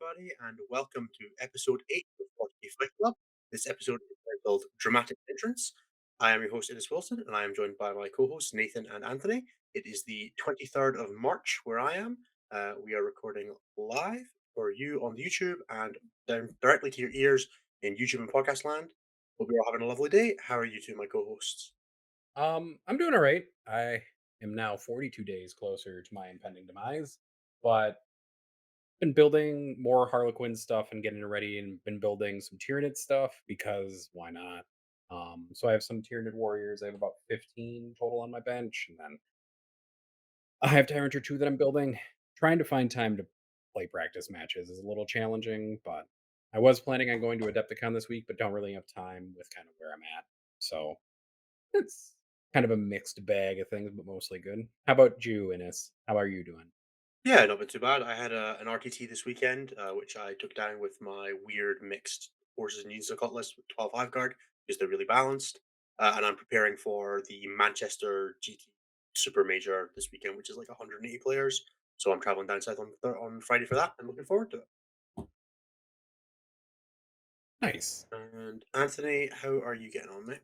everybody, and welcome to episode 8 of 40 Fight Club. This episode is titled Dramatic Entrance. I am your host, Innes Wilson, and I am joined by my co hosts, Nathan and Anthony. It is the 23rd of March where I am. We are recording live for you on YouTube and down directly to your ears in YouTube and podcast land. Hope you're all having a lovely day. How are you two, my co hosts? I'm doing all right. I am now 42 days closer to my impending demise, but been building more Harlequin stuff and getting it ready, and been building some Tyranid stuff because why not? So I have some Tyranid warriors. I have about 15 total on my bench, and then I have Tyrant 2 that I'm building. Trying to find time to play practice matches is a little challenging, but I was planning on going to Adepticon this week, but don't really have time with kind of where I'm at. So it's kind of a mixed bag of things, but mostly good. How about you, Innes? How are you doing? Yeah, not been too bad. I had an RTT this weekend, which I took down with my weird mixed forces and units cutlass with 12 Hive Guard because they're really balanced. And I'm preparing for the Manchester GT Super Major this weekend, which is like 180 players. So I'm traveling down south on Friday for that. I'm looking forward to it. Nice. And Anthony, how are you getting on, mate?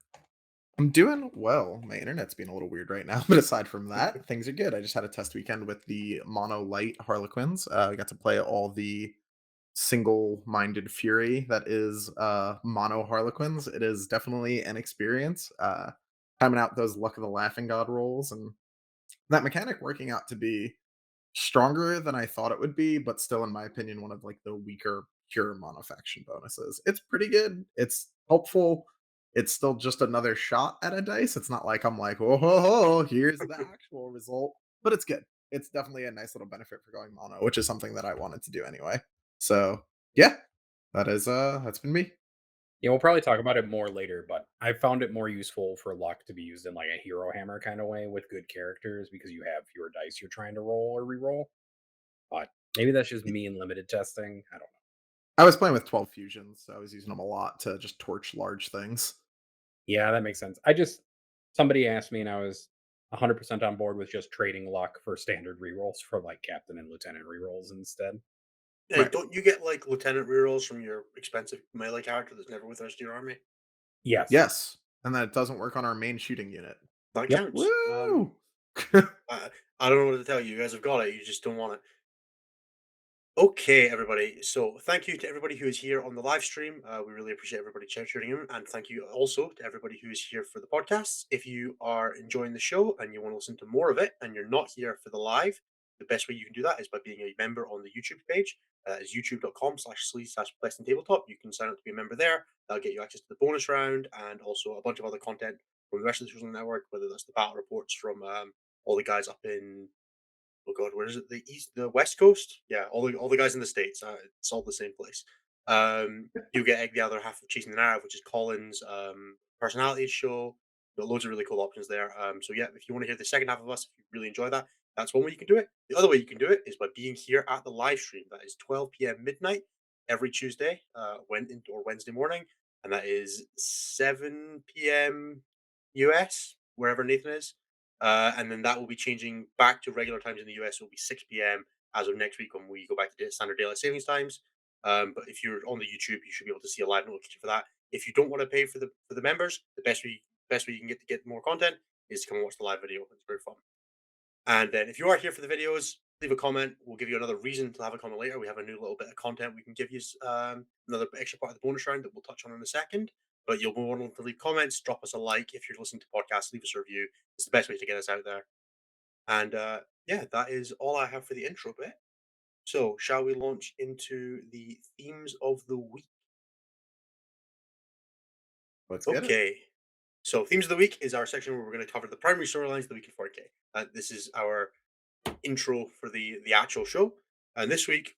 I'm doing well. My internet's being a little weird right now, but aside from that, things are good. I just had a test weekend with the mono light Harlequins. I got to play all the single-minded fury that is mono Harlequins. It is definitely an experience. Timing out those luck of the laughing god rolls and that mechanic working out to be stronger than I thought it would be, but still, in my opinion, one of like the weaker pure monofaction bonuses. It's pretty good. It's helpful. It's still just another shot at a dice. It's not like I'm like, oh, ho, ho, here's the actual result, but it's good. It's definitely a nice little benefit for going mono, which is something that I wanted to do anyway. So yeah, that's been me. Yeah, we'll probably talk about it more later, but I found it more useful for luck to be used in like a hero hammer kind of way with good characters because you have fewer dice you're trying to roll or re-roll. But maybe that's just me in limited testing. I don't know. I was playing with 12 fusions, so I was using them a lot to just torch large things. Yeah, that makes sense. I just somebody asked me and I was 100% on board with just trading luck for standard rerolls for like captain and lieutenant rerolls instead. Hey, Right. don't you get like lieutenant rerolls from your expensive melee character that's never with the rest of your army? Yes. Yes. And that it doesn't work on our main shooting unit. That Yep. counts. Woo! I don't know what to tell you. You guys have got it. You just don't want it. Okay, everybody. So thank you to everybody who is here on the live stream. We really appreciate everybody tuning in, and thank you also to everybody who is here for the podcast. If you are enjoying the show and you want to listen to more of it, and you're not here for the live, the best way you can do that is by being a member on the YouTube page. It's youtube.com/sleaze/best tabletop. You can sign up to be a member there. That'll get you access to the bonus round and also a bunch of other content from the rest of the social network, whether that's the battle reports from all the guys up in oh god, where is it? The West Coast? Yeah, all the guys in the States. It's all the same place. You get the other half of Chasing the Narrative, which is Colin's personality show. Got loads of really cool options there. So yeah, if you want to hear the second half of us, if you really enjoy that, that's one way you can do it. The other way you can do it is by being here at the live stream. That is 12 p.m. midnight every Tuesday, or Wednesday morning, and that is 7 p.m. US, wherever Nathan is. And then that will be changing back to regular times in the US. It will be 6 p.m. as of next week when we go back to standard daylight savings times. But if you're on the YouTube, you should be able to see a live notification for that. If you don't want to pay for the members, the best way you can get more content is to come and watch the live video. It's very fun. And then if you are here for the videos, leave a comment. We'll give you another reason to have a comment later. We have a new little bit of content we can give you, another extra part of the bonus round that we'll touch on in a second. But you'll be wanting to leave comments, drop us a like if you're listening to podcasts, leave us a review. It's the best way to get us out there. And yeah, that is all I have for the intro bit. So, shall we launch into the themes of the week? Let's get it. Okay. So, themes of the week is our section where we're going to cover the primary storylines of the week in 4K. This is our intro for the actual show. And this week,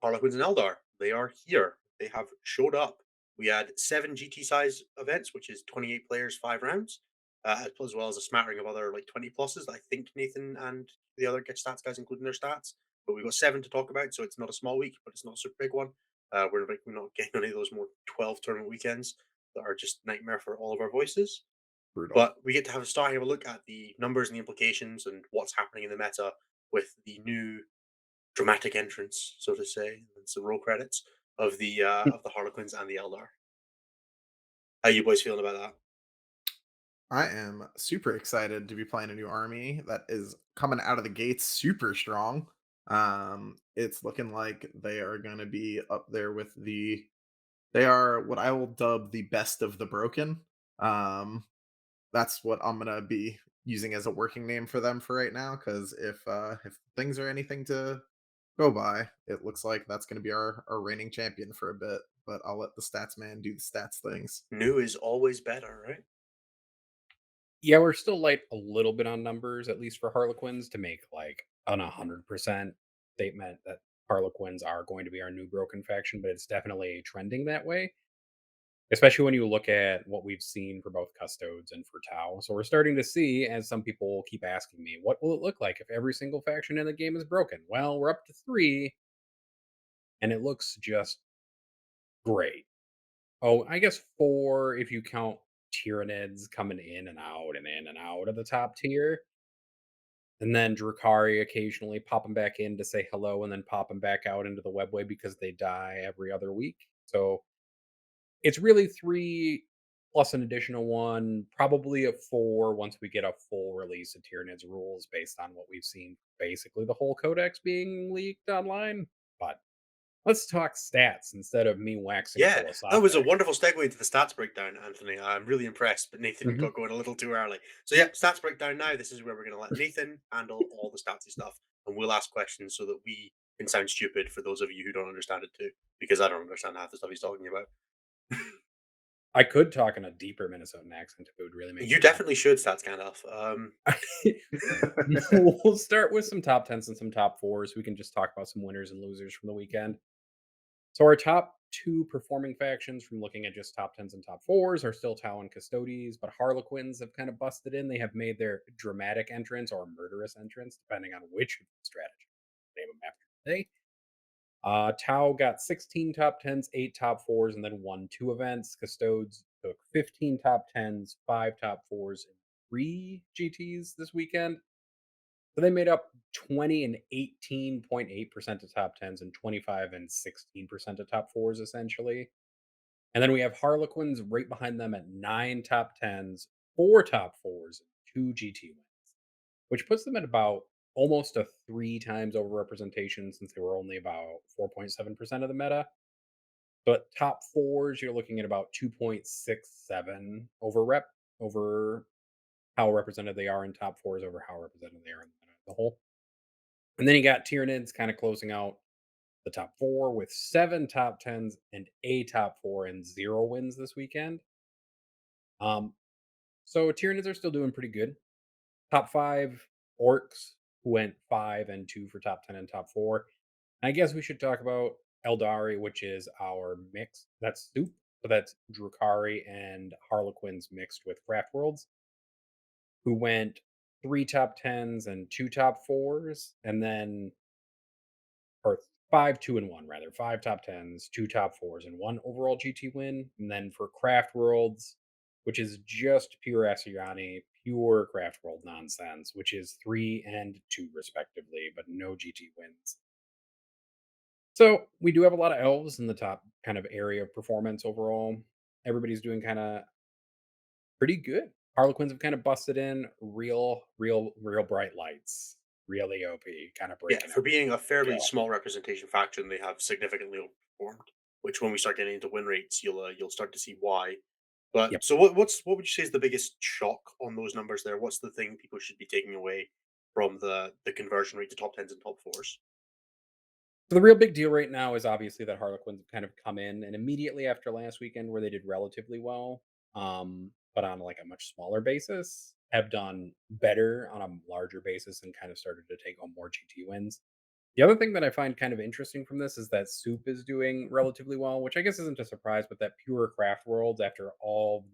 Harlequins and Eldar, they are here. They have showed up. We had 7 GT size events, which is 28 players, 5 rounds, as well as a smattering of other like 20 pluses that I think Nathan and the other Get Stats guys including their stats. But we've got 7 to talk about, so it's not a small week, but it's not a super big one. We're not getting any of those more 12 tournament weekends that are just nightmare for all of our voices. Brutal. But we get to have a start, have a look at the numbers and the implications and what's happening in the meta with the new dramatic entrance, so to say. It's the roll credits of the Harlequins and the Eldar. How you boys feeling about that? I am super excited to be playing a new army that is coming out of the gates super strong. It's looking like they are going to be up there with they are what I will dub the best of the broken. Um, that's what I'm going to be using as a working name for them for right now. Because if things are anything to go by, it looks like that's going to be our reigning champion for a bit. But I'll let the stats man do the stats things. New is always better, right? Yeah, we're still light a little bit on numbers, at least for Harlequins, to make like an 100% statement that Harlequins are going to be our new broken faction, but it's definitely trending that way, especially when you look at what we've seen for both Custodes and for Tau. So we're starting to see, as some people keep asking me, what will it look like if every single faction in the game is broken? Well, we're up to three, and it looks just great. Oh, I guess four if you count Tyranids coming in and out of the top tier. And then Drukari occasionally popping back in to say hello and then popping back out into the webway because they die every other week. So it's really three plus an additional one, probably a four once we get a full release of Tyranids rules based on what we've seen basically the whole codex being leaked online. But let's talk stats instead of me waxing Yeah, that was a philosophic. wonderful segue into the stats breakdown, Anthony. I'm really impressed, but Nathan Mhm. got going a little too early. So yeah, stats breakdown now. This is where we're going to let Nathan handle all the statsy stuff, and we'll ask questions so that we can sound stupid for those of you who don't understand it too, because I don't understand half the stuff he's talking about. I could talk in a deeper Minnesotan accent if it would really make You me laugh. definitely should stats kind of. We'll start with some top tens and some top fours. We can just talk about some winners and losers from the weekend. So our top two performing factions from looking at just top tens and top fours are still Tau and Custodes, but Harlequins have kind of busted in. They have made their dramatic entrance or murderous entrance, depending on which strategy name them after today. Tau got 16 top tens, 8 top fours, and then won two events. Custodes took 15 top tens, 5 top fours, and 3 GTs this weekend. So they made up 20 and 18.8% of top tens and 25 and 16% of top fours, essentially. And then we have Harlequins right behind them at 9 top 10s, 4 top 4s, and 2 GT wins, which puts them at about almost a 3 times overrepresentation since they were only about 4.7% of the meta. But top fours, you're looking at about 2.67 over rep over how represented they are in top fours over how represented they are in the meta as a whole. And then you got Tyranids kind of closing out the top four with 7 top 10s and a top four and 0 wins this weekend. Um, so Tyranids are still doing pretty good. Top five Orcs who went 5 and 2 for top 10 and top four. I guess we should talk about Eldari, which is our mix. That's soup. So that's Drukari and Harlequins mixed with Craft Worlds, who went 3 top 10s and 2 top 4s, and then or 5, 2, and 1 rather. 5 top 10s, 2 top 4s, and one overall GT win. And then for Craft Worlds, which is just pure Asiani, pure Craft World nonsense, which is 3 and 2 respectively, but no GT wins. So we do have a lot of elves in the top kind of area of performance overall. Everybody's doing kind of pretty good. Harlequins have kind of busted in real bright lights, real AOP, kind of Yeah, breaking for being a fairly every. small representation faction, they have significantly overperformed. Which, when we start getting into win rates, you'll start to see why. But Yep. so, what would you say is the biggest shock on those numbers there? What's the thing people should be taking away from the conversion rate to top tens and top fours? So the real big deal right now is obviously that Harlequins have kind of come in and immediately after last weekend where they did relatively well, but on like a much smaller basis, have done better on a larger basis and kind of started to take on more GT wins. The other thing that I find kind of interesting from this is that Soup is doing relatively well, which I guess isn't a surprise, but that pure craft worlds after all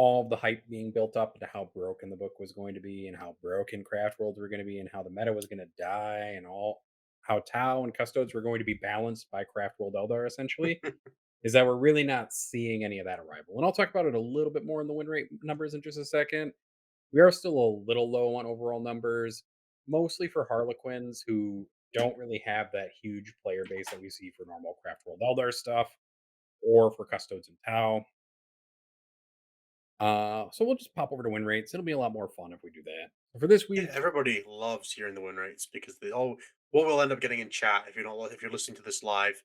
of the hype being built up into how broken the book was going to be and how broken craft worlds were going to be and how the meta was going to die and all how Tau and Custodes were going to be balanced by craft world Eldar essentially is that we're really not seeing any of that arrival. And I'll talk about it a little bit more in the win rate numbers in just a second. We are still a little low on overall numbers, mostly for Harlequins who don't really have that huge player base that we see for normal Craft World Eldar stuff or for Custodes and Tau. So we'll just pop over to win rates. It'll be a lot more fun if we do that. For this Yeah, week, everybody loves hearing the win rates because they all what we'll end up getting in chat if you're listening to this live,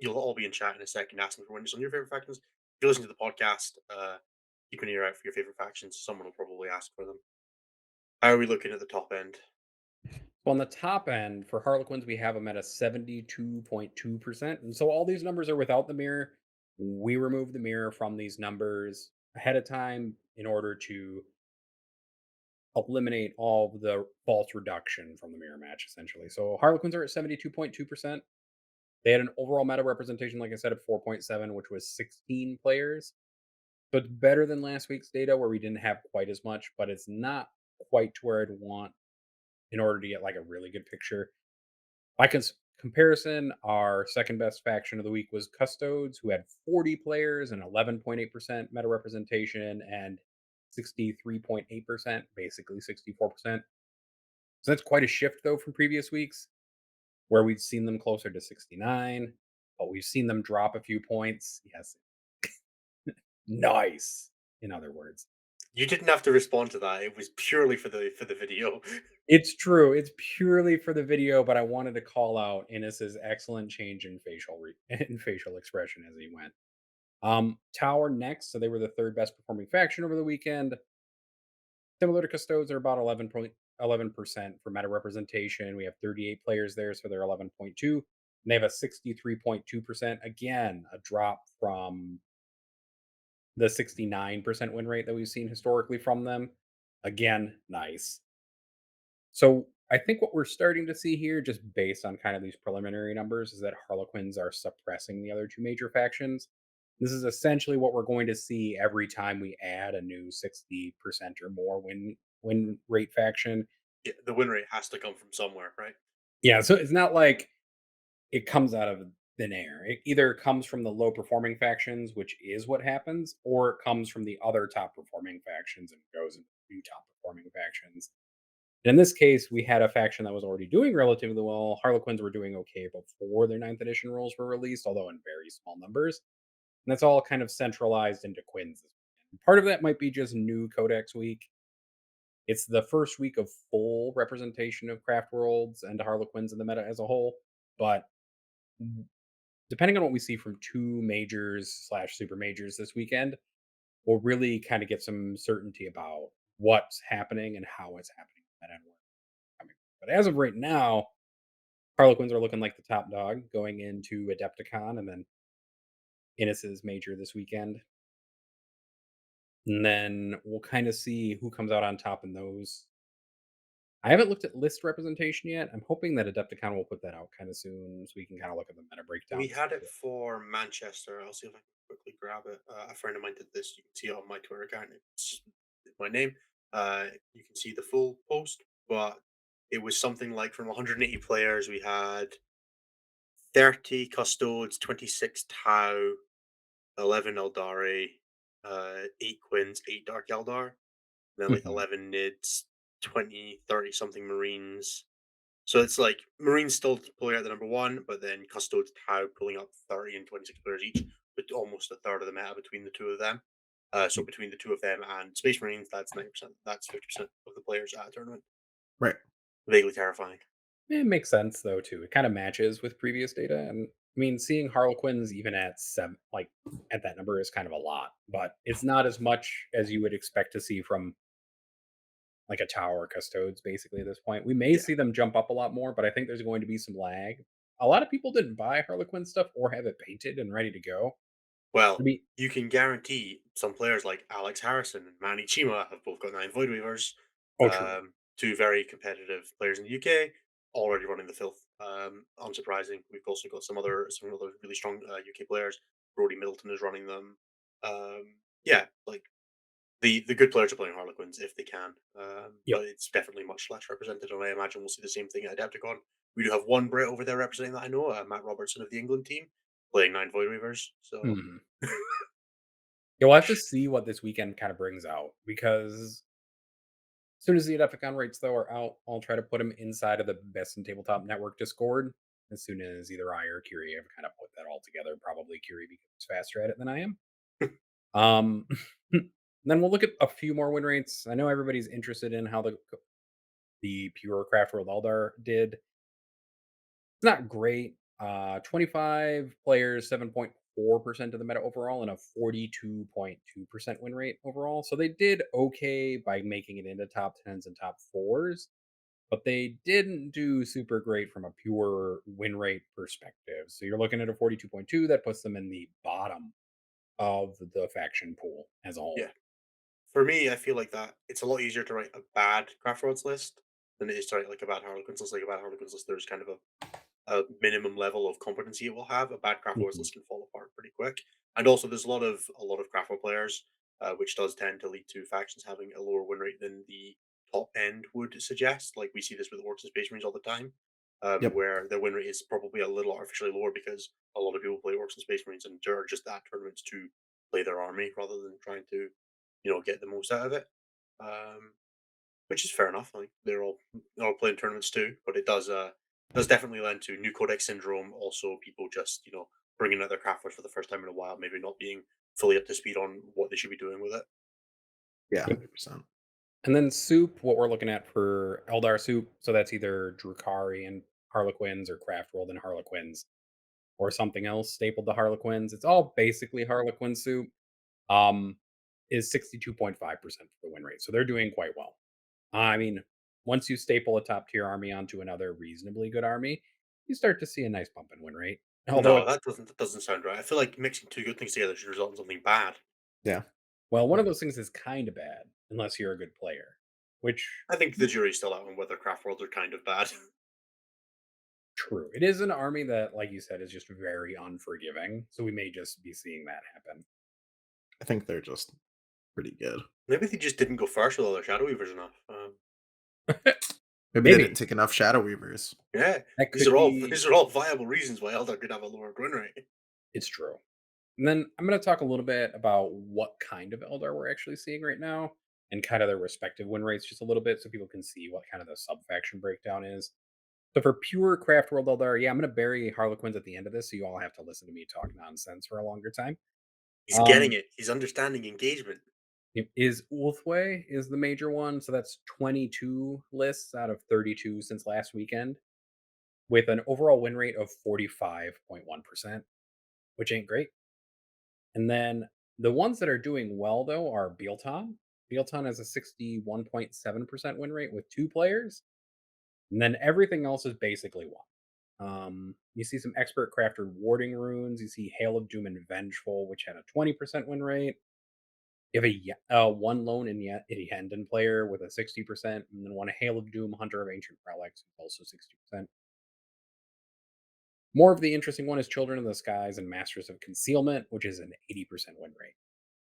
you'll all be in chat in a second asking for winners on your favorite factions. If you listen to the podcast, keep an ear out for your favorite factions. Someone will probably ask for them. How are we looking at the top end? on the top end for Harlequins, we have them at a 72.2%. And so all these numbers are without the mirror. We remove the mirror from these numbers ahead of time in order to eliminate all of the false reduction from the mirror match, essentially. So Harlequins are at 72.2%. They had an overall meta representation, like I said, of 4.7, which was 16 players. So it's better than last week's data where we didn't have quite as much, but it's not quite to where I'd want in order to get like a really good picture. By comparison, our second best faction of the week was Custodes, who had 40 players and 11.8% meta representation and 63.8%, basically 64%. So that's quite a shift, though, from previous weeks where we've seen them closer to 69, but we've seen them drop a few points. Yes, nice, in other words. You didn't have to respond to that. It was purely for the video. It's true. It's purely for the video, but I wanted to call out Innes's excellent change in in facial expression as he went. Tower next, so they were the third best performing faction over the weekend. Similar to Custodes, they're about 11% for meta representation. We have 38 players there, so they're 11.2. And they have a 63.2%. Again, a drop from the 69% win rate that we've seen historically from them. Again, nice. So I think what we're starting to see here, just based on kind of these preliminary numbers, is that Harlequins are suppressing the other two major factions. This is essentially what we're going to see every time we add a new 60% or more win rate faction. Yeah, the win rate has to come from somewhere, right? Yeah, so it's not like it comes out of thin air. It either comes from the low performing factions, which is what happens, or it comes from the other top performing factions and goes into new top performing factions. In this case, we had a faction that was already doing relatively well. Harlequins were doing okay before their ninth edition rules were released, although in very small numbers. And that's all kind of centralized into Quins. Part of that might be just new Codex week. It's the first week of full representation of Craft Worlds and Harlequins in the meta as a whole. But depending on what we see from two majors slash super majors this weekend, we'll really kind of get some certainty about what's happening and how it's happening. But as of right now, Harlequins are looking like the top dog going into Adepticon and then Innis's major this weekend. And then we'll kind of see who comes out on top in those. I haven't looked at list representation yet. I'm hoping that Adepticon will put that out kind of soon so we can kind of look at the meta We breakdowns. had it for Manchester. I'll see if I can quickly grab it. A friend of mine did this. You can see it on my Twitter account. It's my name. You can see the full post, but it was something like from 180 players, we had 30 Custodes, 26 Tau, 11 Eldari, 8 Quins, 8 Dark Eldar, and then like Mhm. 11 Nids, 20, 30 something Marines. So it's like Marines still pulling out the number one, but then Custodes Tau pulling up 30 and 26 players each, with almost a third of the meta between the two of them. So Yep. between the two of them and Space Marines, that's 90%. That's 50% of the players at a tournament. Right. Vaguely terrifying. It makes sense though too. It kind of matches with previous data, and I mean, seeing Harlequins even at seven, like at that number, is kind of a lot. But it's not as much as you would expect to see from like a tower or custodes basically at this point. We may Yeah. see them jump up a lot more, but I think there's going to be some lag. A lot of people didn't buy Harlequin stuff or have it painted and ready to go. I Well, mean, you can guarantee some players like Alex Harrison and Manny Chima have both got 9 Void Weavers. oh, true. Two very competitive players in the UK, already running the filth. Unsurprising. We've also got some other really strong UK players. Brody Middleton is running them. Yeah, like the good players are playing Harlequins if they can, Yep. but it's definitely much less represented, and I imagine we'll see the same thing at Adepticon. We do have one Brit over there representing that I know, Matt Robertson of the England team, playing 9 Void Weavers. So Mhm. Yeah, we'll have to see what this weekend kind of brings out because soon as the Defcon rates though are out, I'll try to put them inside of the Best in Tabletop Network Discord. As soon as either I or Kiri have kind of put that all together, probably Kiri because he's faster at it than I am. Um, then we'll look at a few more win rates. I know everybody's interested in how the pure Craft World Eldar did. It's not great. 25 players, 7.4% of the meta overall, and a 42.2% win rate overall. So they did okay by making it into top 10s and top fours, but they didn't do super great from a pure win rate perspective. So you're looking at a 42.2 that puts them in the bottom of the faction pool as a whole. Yeah. For me, I feel like that it's a lot easier to write a bad Craft Worlds list than it is to write like a bad Harlequins list. Like a bad Harlequins list, there's kind of a minimum level of competency it will have. A bad craft wars Mhm. list can fall apart pretty quick. And also, there's a lot of craft war players, which does tend to lead to factions having a lower win rate than the top end would suggest. Like we see this with Orcs and Space Marines all the time, Yep. where their win rate is probably a little artificially lower because a lot of people play Orcs and Space Marines and are just at tournaments to play their army rather than trying to, get the most out of it. Um, which is fair enough. Like they're all playing tournaments too, but it does definitely lend to new codex syndrome. Also, people just bringing out their craft for the first time in a while, maybe not being fully up to speed on what they should be doing with it. Yeah, Yep. 100%. And then soup, what we're looking at for Eldar soup. So that's either Drukari and Harlequins or Craft World and Harlequins or something else stapled to Harlequins. It's all basically Harlequin soup. Um, is 62.5% for the win rate. So they're doing quite well. I mean, once you staple a top tier army onto another reasonably good army, you start to see a nice bump in win rate. Although, No, that doesn't sound right. I feel like mixing two good things together should result in something bad. Yeah. well, one of those things is kind of bad unless you're a good player, which I think the jury's still out on whether craft worlds are kind of bad. true. It is an army that, like you said, is just very unforgiving. So we may just be seeing that happen. I think they're just pretty good. Maybe they just didn't go first with all their shadow weavers enough. Maybe they didn't Maybe take enough Shadow Weavers. Yeah, that these could are all be. these are all viable reasons why Eldar could have a lower win rate. It's true. And then I'm going to talk a little bit about what kind of Eldar we're actually seeing right now and kind of their respective win rates just a little bit so people can see what kind of the sub faction breakdown is. So for pure Craft World Eldar, yeah, I'm going to bury Harlequins at the end of this so you all have to listen to me talk nonsense for a longer time. He's getting Um, it. He's understanding engagement. is Ulthway is the major one. So that's 22 lists out of 32 since last weekend with an overall win rate of 45.1%, which ain't great. And then the ones that are doing well though are Bealton. Bealton has a 61.7% win rate with two players. And then everything else is basically one. You see some expert craft rewarding runes. You see Hail of Doom and Vengeful, which had a 20% win rate. You have one lone in Hendon player with a 60%, and then one Hail of Doom Hunter of Ancient Relics, also 60%. More of the interesting one is Children of the Skies and Masters of Concealment, which is an 80% win rate.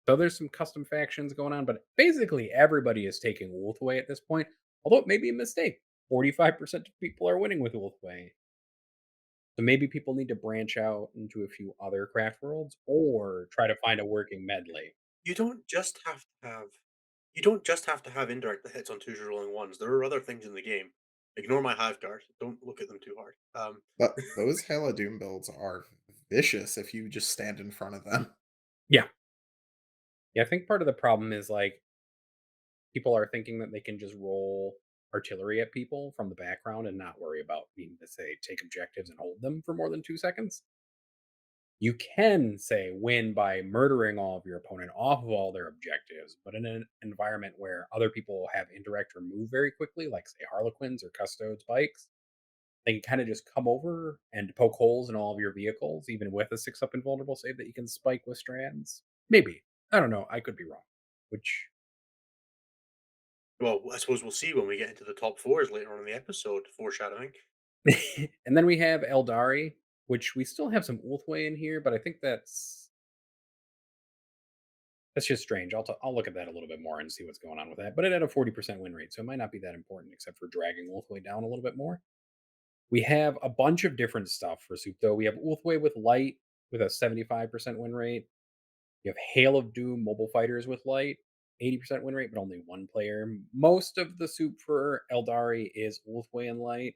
So there's some custom factions going on, but basically everybody is taking Wolfway at this point, although it may be a mistake. 45% of people are winning with Wolfway. So maybe people need to branch out into a few other craft worlds or try to find a working medley. You don't just have to have you don't just have to have indirect that hits on twos rolling ones. There are other things in the game. Ignore my hive guard. Don't look at them too hard. But those Halo Doom builds are vicious if you just stand in front of them. Yeah. Yeah, I think part of the problem is like people are thinking that they can just roll artillery at people from the background and not worry about needing to say take objectives and hold them for more than 2 seconds. You can say win by murdering all of your opponent off of all their objectives, but in an environment where other people have indirect or move very quickly, like say Harlequins or Custodes bikes, they can kind of just come over and poke holes in all of your vehicles, even with a 6 up invulnerable save that you can spike with strands. Maybe. I don't know. I could be wrong. Which Well, I suppose we'll see when we get into the top fours later on in the episode. Foreshadowing. and then we have Eldari, which we still have some Ulthway in here, but I think that's just strange. I'll look at that a little bit more and see what's going on with that. But it had a 40% win rate, so it might not be that important except for dragging Ulthway down a little bit more. We have a bunch of different stuff for Soup, though. We have Ulthway with Light with a 75% win rate. You have Hail of Doom mobile fighters with Light. 80% win rate, but only one player. Most of the soup for Eldari is Ulthway and Light.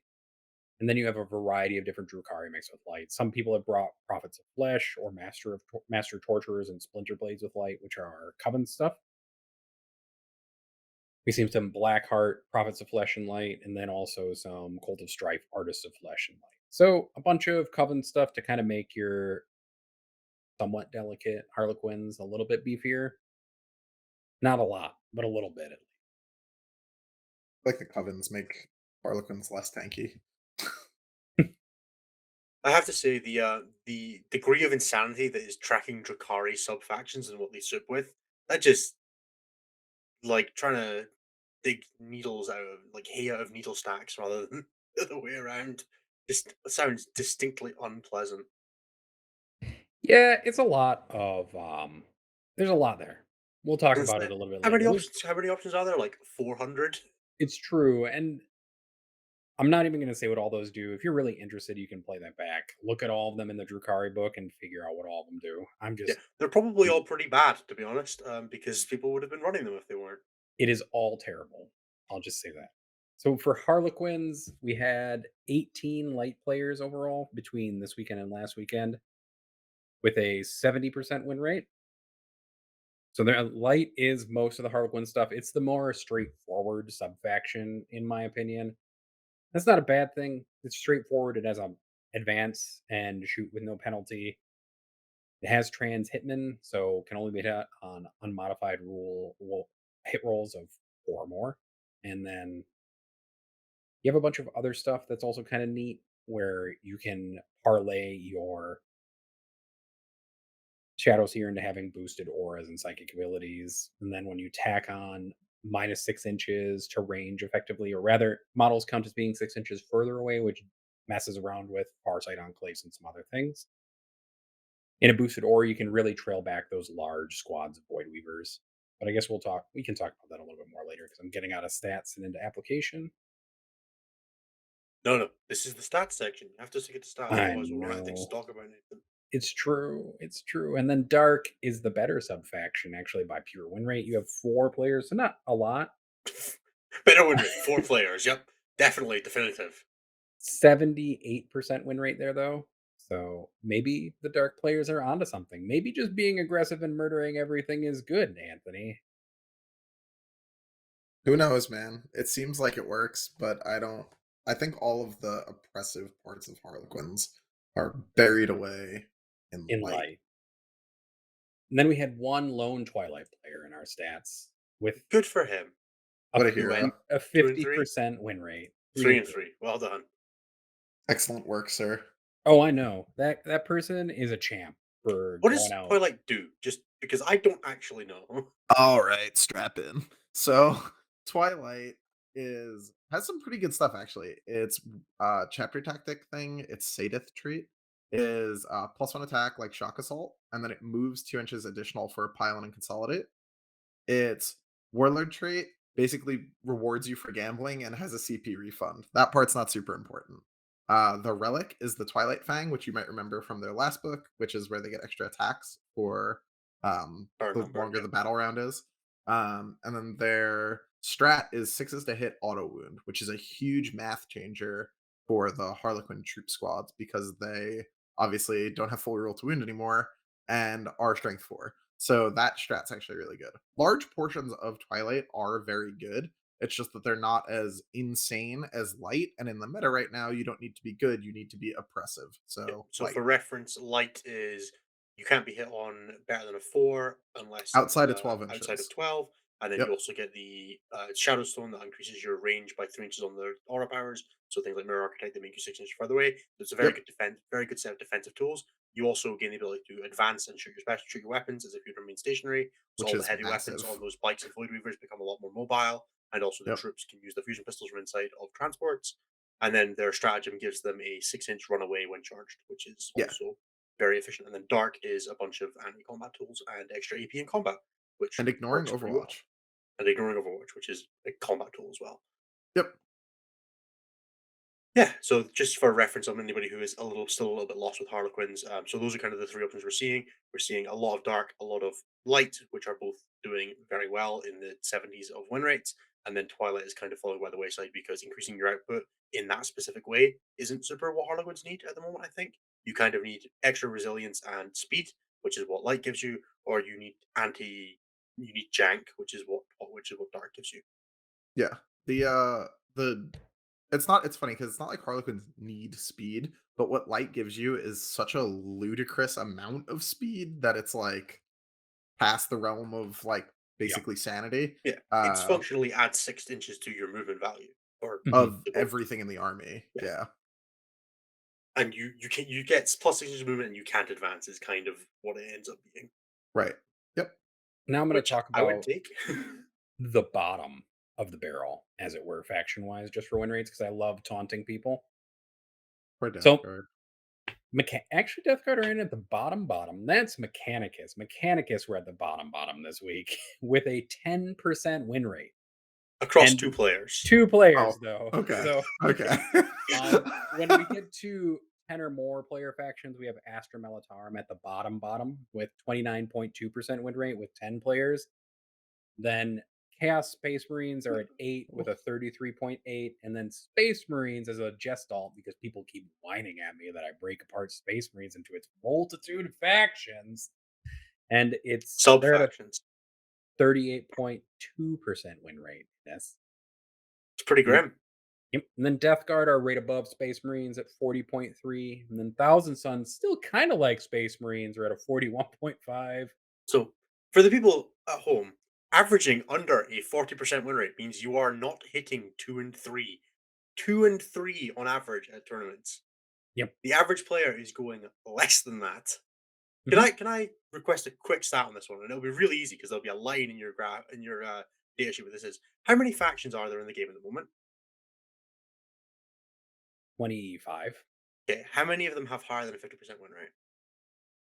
And then you have a variety of different Drukari mixed with light. Some people have brought Prophets of Flesh or Master Torturers and Splinter Blades with light, which are Coven stuff. We see some Blackheart, Prophets of Flesh and Light, and then also some Cult of Strife, Artists of Flesh and Light. So a bunch of Coven stuff to kind of make your somewhat delicate Harlequins a little bit beefier. Not a lot, but a little bit at least. Like the covens make Harlequins less tanky. I have to say the degree of insanity that is tracking Drakari sub factions and what they soup with, that just like trying to dig needles out of like hay out of needle stacks rather than the other way around. Just sounds distinctly unpleasant. Yeah, it's a lot of there's a lot there. We'll talk And it's about it like, a little bit how many later. options? How many options are there? Like 400. It's true, and I'm not even going to say what all those do. If you're really interested, you can play that back. Look at all of them in the Drukari book and figure out what all of them do. I'm Yeah, just they're probably all pretty bad to be honest, because people would have been running them if they weren't. it is all terrible. I'll just say that. So for Harlequins, we had 18 light players overall between this weekend and last weekend with a 70% win rate. So their light is most of the Harlequin stuff. It's the more straightforward sub faction, in my opinion. That's not a bad thing. It's straightforward. It has a advance and shoot with no penalty. It has trans hitman, so can only be hit on unmodified hit rolls of 4 or more. And then you have a bunch of other stuff that's also kind of neat where you can parlay your shadows here into having boosted auras and psychic abilities. And then when you tack on -6 inches to range effectively, or rather, models count as being 6 inches further away, which messes around with Farsight enclaves and some other things. In a boosted aura, you can really trail back those large squads of Void Weavers. But I guess we can talk about that a little bit more later because I'm getting out of stats and into application. No, no, this is the stats section. You have to stick it to stats, I otherwise we'll run out of things know. to talk about. Nathan. It's true. It's true. And then Dark is the better sub faction, actually, by pure win rate. You have 4 players, so not a lot. Better win rate, 4 players. Yep, definitely definitive. 78% win rate there, though. So maybe the Dark players are onto something. Maybe just being aggressive and murdering everything is good, Anthony. Who knows, man? It seems like it works, but I don't. I think all of the oppressive parts of Harlequins are buried away in In light. light. And then we had one lone Twilight player in our stats with Good for him. What a He went hero. a 2 and 3, 50% win rate. 3 3 and and 3. 3. Well done. Excellent work, sir. Oh, I know. That person is a champ for What going does out. Twilight do? Just because I don't actually know. All right, strap in. So, Twilight is has some pretty good stuff actually. It's chapter tactic thing, its Sadith trait is +1 attack like shock assault, and then it moves 2 inches additional for pylon and consolidate. Its Warlord trait basically rewards you for gambling and has a CP refund. That part's not super important. The Relic is the Twilight Fang, which you might remember from their last book, which is where they get extra attacks for Burn the on burn, longer yep. the battle round is. And then their strat is sixes to hit auto wound, which is a huge math changer for the Harlequin troop squads because they obviously don't have full roll to wound anymore and are strength 4. So that strat's actually really good. Large portions of Twilight are very good. It's just that they're not as insane as Light. And in the meta right now, you don't need to be good, you need to be oppressive. Yep. So So Light. for reference, light is you can't be hit on better than a 4 unless it's Outside of 12 outside of inches. 12, and then you Yep. also get the Shadow Stone that increases your range by 3 inches on the aura powers. So things like Mirror Archetype that make you 6 inches further away. So it's a very Yep. good very good set of defensive tools. You also gain the ability to advance and shoot your weapons as if you'd remain stationary. So Which all the is heavy weapons on massive. those bikes and Void Weavers become a lot more mobile, and also the Yep. troops can use the fusion pistols from inside of transports. And then their stratagem gives them a 6 inch runaway when charged, which is Yeah. also very efficient. And then Dark is a bunch of anti combat tools and extra AP in combat, which And ignoring works pretty well. Overwatch. And ignoring Overwatch, which is a combat tool as well. Yep. Yeah, so just for reference on anybody who is still a little bit lost with Harlequins, so those are kind of the 3 options we're seeing. We're seeing a lot of dark, a lot of light, which are both doing very well in the 70s of win rates, and then Twilight is kind of falling by the wayside because increasing your output in that specific way isn't super what Harlequins need at the moment. I think you kind of need extra resilience and speed, which is what Light gives you, or you need jank, which is what Dark gives you. Yeah. The it's funny because it's not like Harlequins need speed, but what light gives you is such a ludicrous amount of speed that it's like past the realm of like Yep. basically sanity. Yeah, it's Uh functionally adds 6 inches to your movement value, or Mhm. of supposed to. everything in the army. Yeah, Yeah. and you get +6 inches of movement, and you can't advance is kind of what it ends up being, Right. Yep. Now I'm going to which talk I would about take. the bottom of the barrel, as it were, faction wise, just for win rates, because I love taunting people. For Death So, Guard. actually, Death Guard are in at the bottom. That's Mechanicus. Mechanicus were at the bottom this week with a 10% win rate. Across two And players. two Oh, players, though. okay. So, Okay. when we get to 10 or more player factions, we have Astra Militarum at the bottom with 29.2% win rate with 10 players. Then Chaos Space Marines are at 8 with a 33.8. And then Space Marines as a Gestalt, because people keep whining at me that I break apart Space Marines into its multitude of factions. And Sub they're at a factions. 38.2% win rate. Yes. It's pretty grim. Yep. And then Death Guard are right above Space Marines at 40.3. And then Thousand Suns, still kind of like Space Marines, are at a 41.5. So for the people at home, averaging under a 40% win rate means you are not hitting 2 and 3. 2 and 3 on average at tournaments. Yep. The average player is going less than that. Hmm. Can I request a quick stat on this one? And it'll be really easy because there'll be a line in your graph in your data sheet where this is. How many factions are there in the game at the moment? 25. Okay, how many of them have higher than a 50% win rate?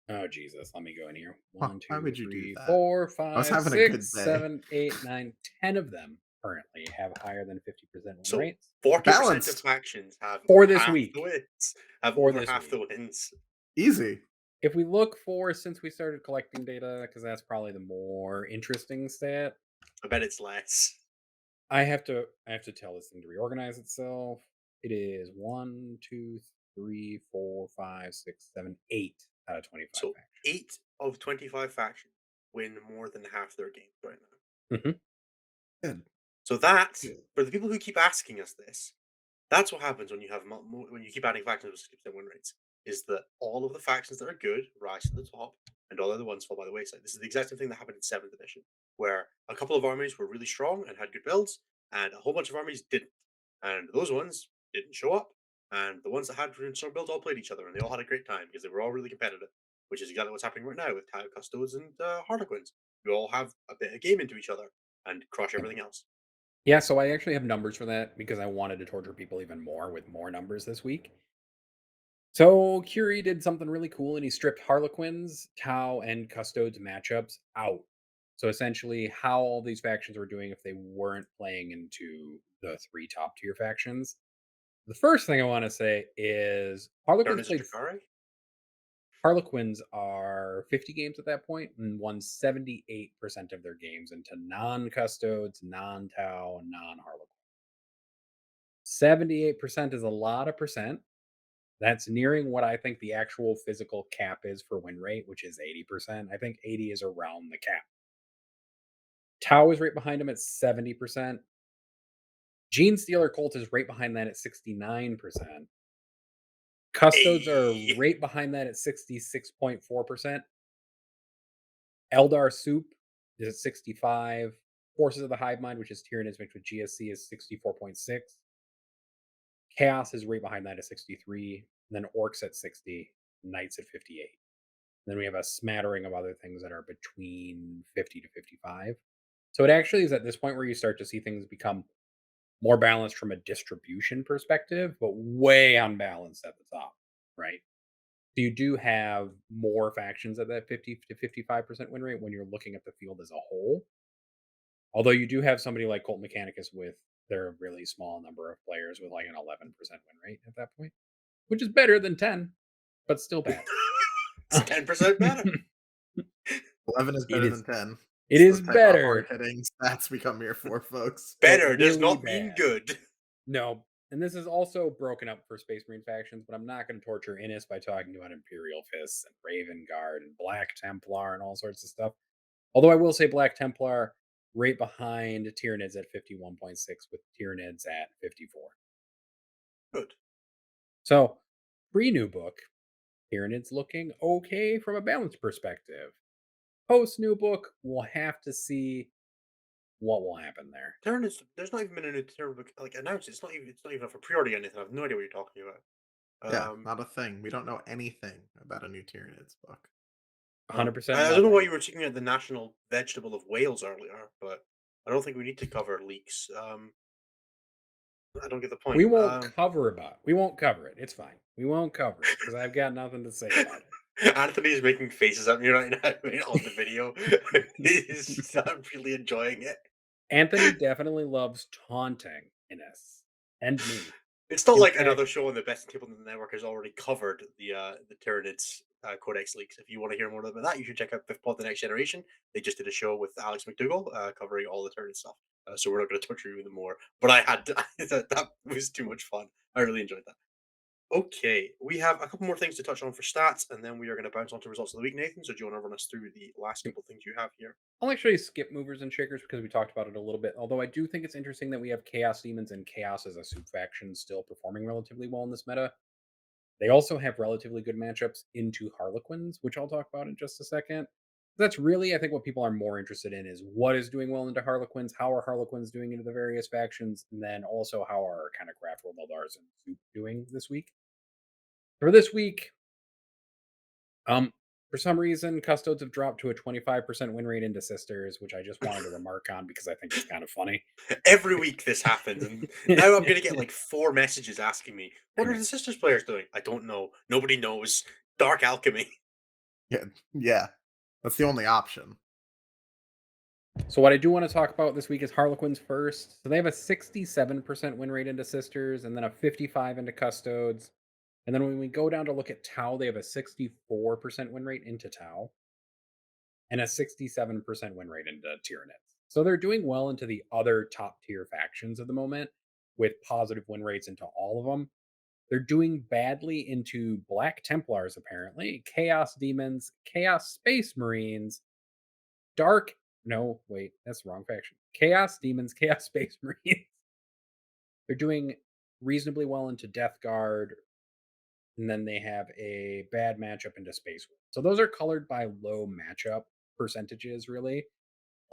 Oh, Jesus. Let me go in here. Huh, One, why two, would you do three, that? four, I was five, having a good six, day. 7, 8, 9, 10 of them currently have higher than 50% win So rates 40% of Balanced. factions have for this half the week. wins. Have For over this half the week. wins. Easy. If we look for since we started collecting data, because that's probably the more interesting stat, I bet it's less. I have to tell this thing to reorganize itself. It is 1, 2, 3, 4, 5, 6, 7, 8 out of 25 So factions. 8 of 25 factions win more than half their games right now. Mhm. Good. So that, Good. for the people who keep asking us this, that's what happens when you have when you keep adding factions with 60% win rates. Is that all of the factions that are good rise to the top, and all other ones fall by the wayside. This is the exact same thing that happened in Seventh Edition, where a couple of armies were really strong and had good builds, and a whole bunch of armies didn't, and those ones didn't show up, and the ones that had really strong builds all played each other, and they all had a great time because they were all really competitive, which is exactly what's happening right now with Custodes and Harlequins. You all have a bit of game into each other and crush Yep. everything else. Yeah, so I actually have numbers for that because I wanted to torture people even more with more numbers this week. So Curie did something really cool and he stripped Harlequins, Tau, and Custodes matchups out. So essentially, how all these factions were doing if they weren't playing into the three top tier factions. The first thing I want to say is Known as a Drakari? Harlequins are 50 games at that point and won 78% of their games into non Custodes, non Tau, non Harlequin. 78% is a lot of percent. That's nearing what I think the actual physical cap is for win rate, which is 80%. I think 80 is around the cap. Tau is right behind him at 70%. Gene Stealer Colt is right behind that at 69%. Custodes are Hey! right behind that at 66.4%. Eldar Soup is at 65. Forces of the Hive Mind, which is Tyrannus mixed with GSC, is 64.6. Chaos is right behind that at 63. And then Orcs at 60. Knights at 58. Then we have a smattering of other things that are between 50 to 55. So it actually is at this point where you start to see things become more balanced from a distribution perspective, but way unbalanced at the top, right? So you do have more factions at that 50 to 55% win rate when you're looking at the field as a whole. Although you do have somebody like Colt Mechanicus with their really small number of players with like an 11% win rate at that point, which is better than 10, but still bad. It's 10% better. 11 is It better is than 10. It It's the is type of better. hard-hitting stats we come here for, folks. But Better does really not mean bad. good. No. And this is also broken up for Space Marine factions, but I'm not going to torture Innis by talking about Imperial Fists and Raven Guard and Black Templar and all sorts of stuff. Although I will say Black Templar right behind Tyranids at 51.6 with Tyranids at 54. Good. So, pre-new book, Tyranids looking okay from a balance perspective. Post new book, we'll have to see what will happen there. There's not even been a new Terran book like announced. It's not even up for pre-order or anything. I have no idea what you're talking Yeah, about. not a thing. We don't know anything about a new Tyranids book. 100% I don't know why you nothing. were speaking at the national vegetable of Wales earlier, but I don't think we need to cover leaks. I don't get the point. We won't cover it. It's fine. We won't cover it because I've got nothing to say about Anthony's making faces at me right now on the video. it. I'm really enjoying it. Anthony definitely loves taunting Innes and me. It's not In like fact, another show on the Best Table on the Network has already covered the Tyranids Codex leaks. If you want to hear more about that, you should check out Fifth Pod: The Next Generation. They just did a show with Alex McDougall covering all the Tyranid stuff. So we're not going to torture you anymore. But I had to, that was too much fun. I really enjoyed that. Okay, we have a couple more things to touch on for stats, and then we are going to bounce on to results of the week. Nathan, so do you want to run us through the last couple of things you have here? I'll actually skip movers and shakers because we talked about it a little bit. Although I do think it's interesting that we have Chaos Demons and Chaos as a soup faction still performing relatively well in this meta. They also have relatively good matchups into Harlequins, which I'll talk about in just a second. That's really, I think, what people are more interested in is what is doing well into Harlequins, how are Harlequins doing into the various factions, and then also how are kind of Craft World Eldars and Soup doing this week. For this week, for some reason, Custodes have dropped to a 25% win rate into Sisters, which I just wanted to remark on because I think it's kind of funny. Every week this happens, and now I'm going to get like 4 messages asking me, "What are the Sisters players doing?" I don't know. Nobody knows. Dark alchemy. Yeah, yeah. That's the only option. So what I do want to talk about this week is Harlequins first. So they have a 67% win rate into Sisters, and then a 55 into Custodes. And then when we go down to look at Tau, they have a 64% win rate into Tau, and a 67% win rate into Tyranids. So they're doing well into the other top tier factions at the moment with positive win rates into all of them. They're doing badly into Black Templars, apparently, Chaos Demons, Chaos Space Marines, Dark. No, wait, that's the wrong faction. Chaos Demons, Chaos Space Marines. They're doing reasonably well into Death Guard, and then they have a bad matchup into Space Wolf. So those are colored by low matchup percentages, really,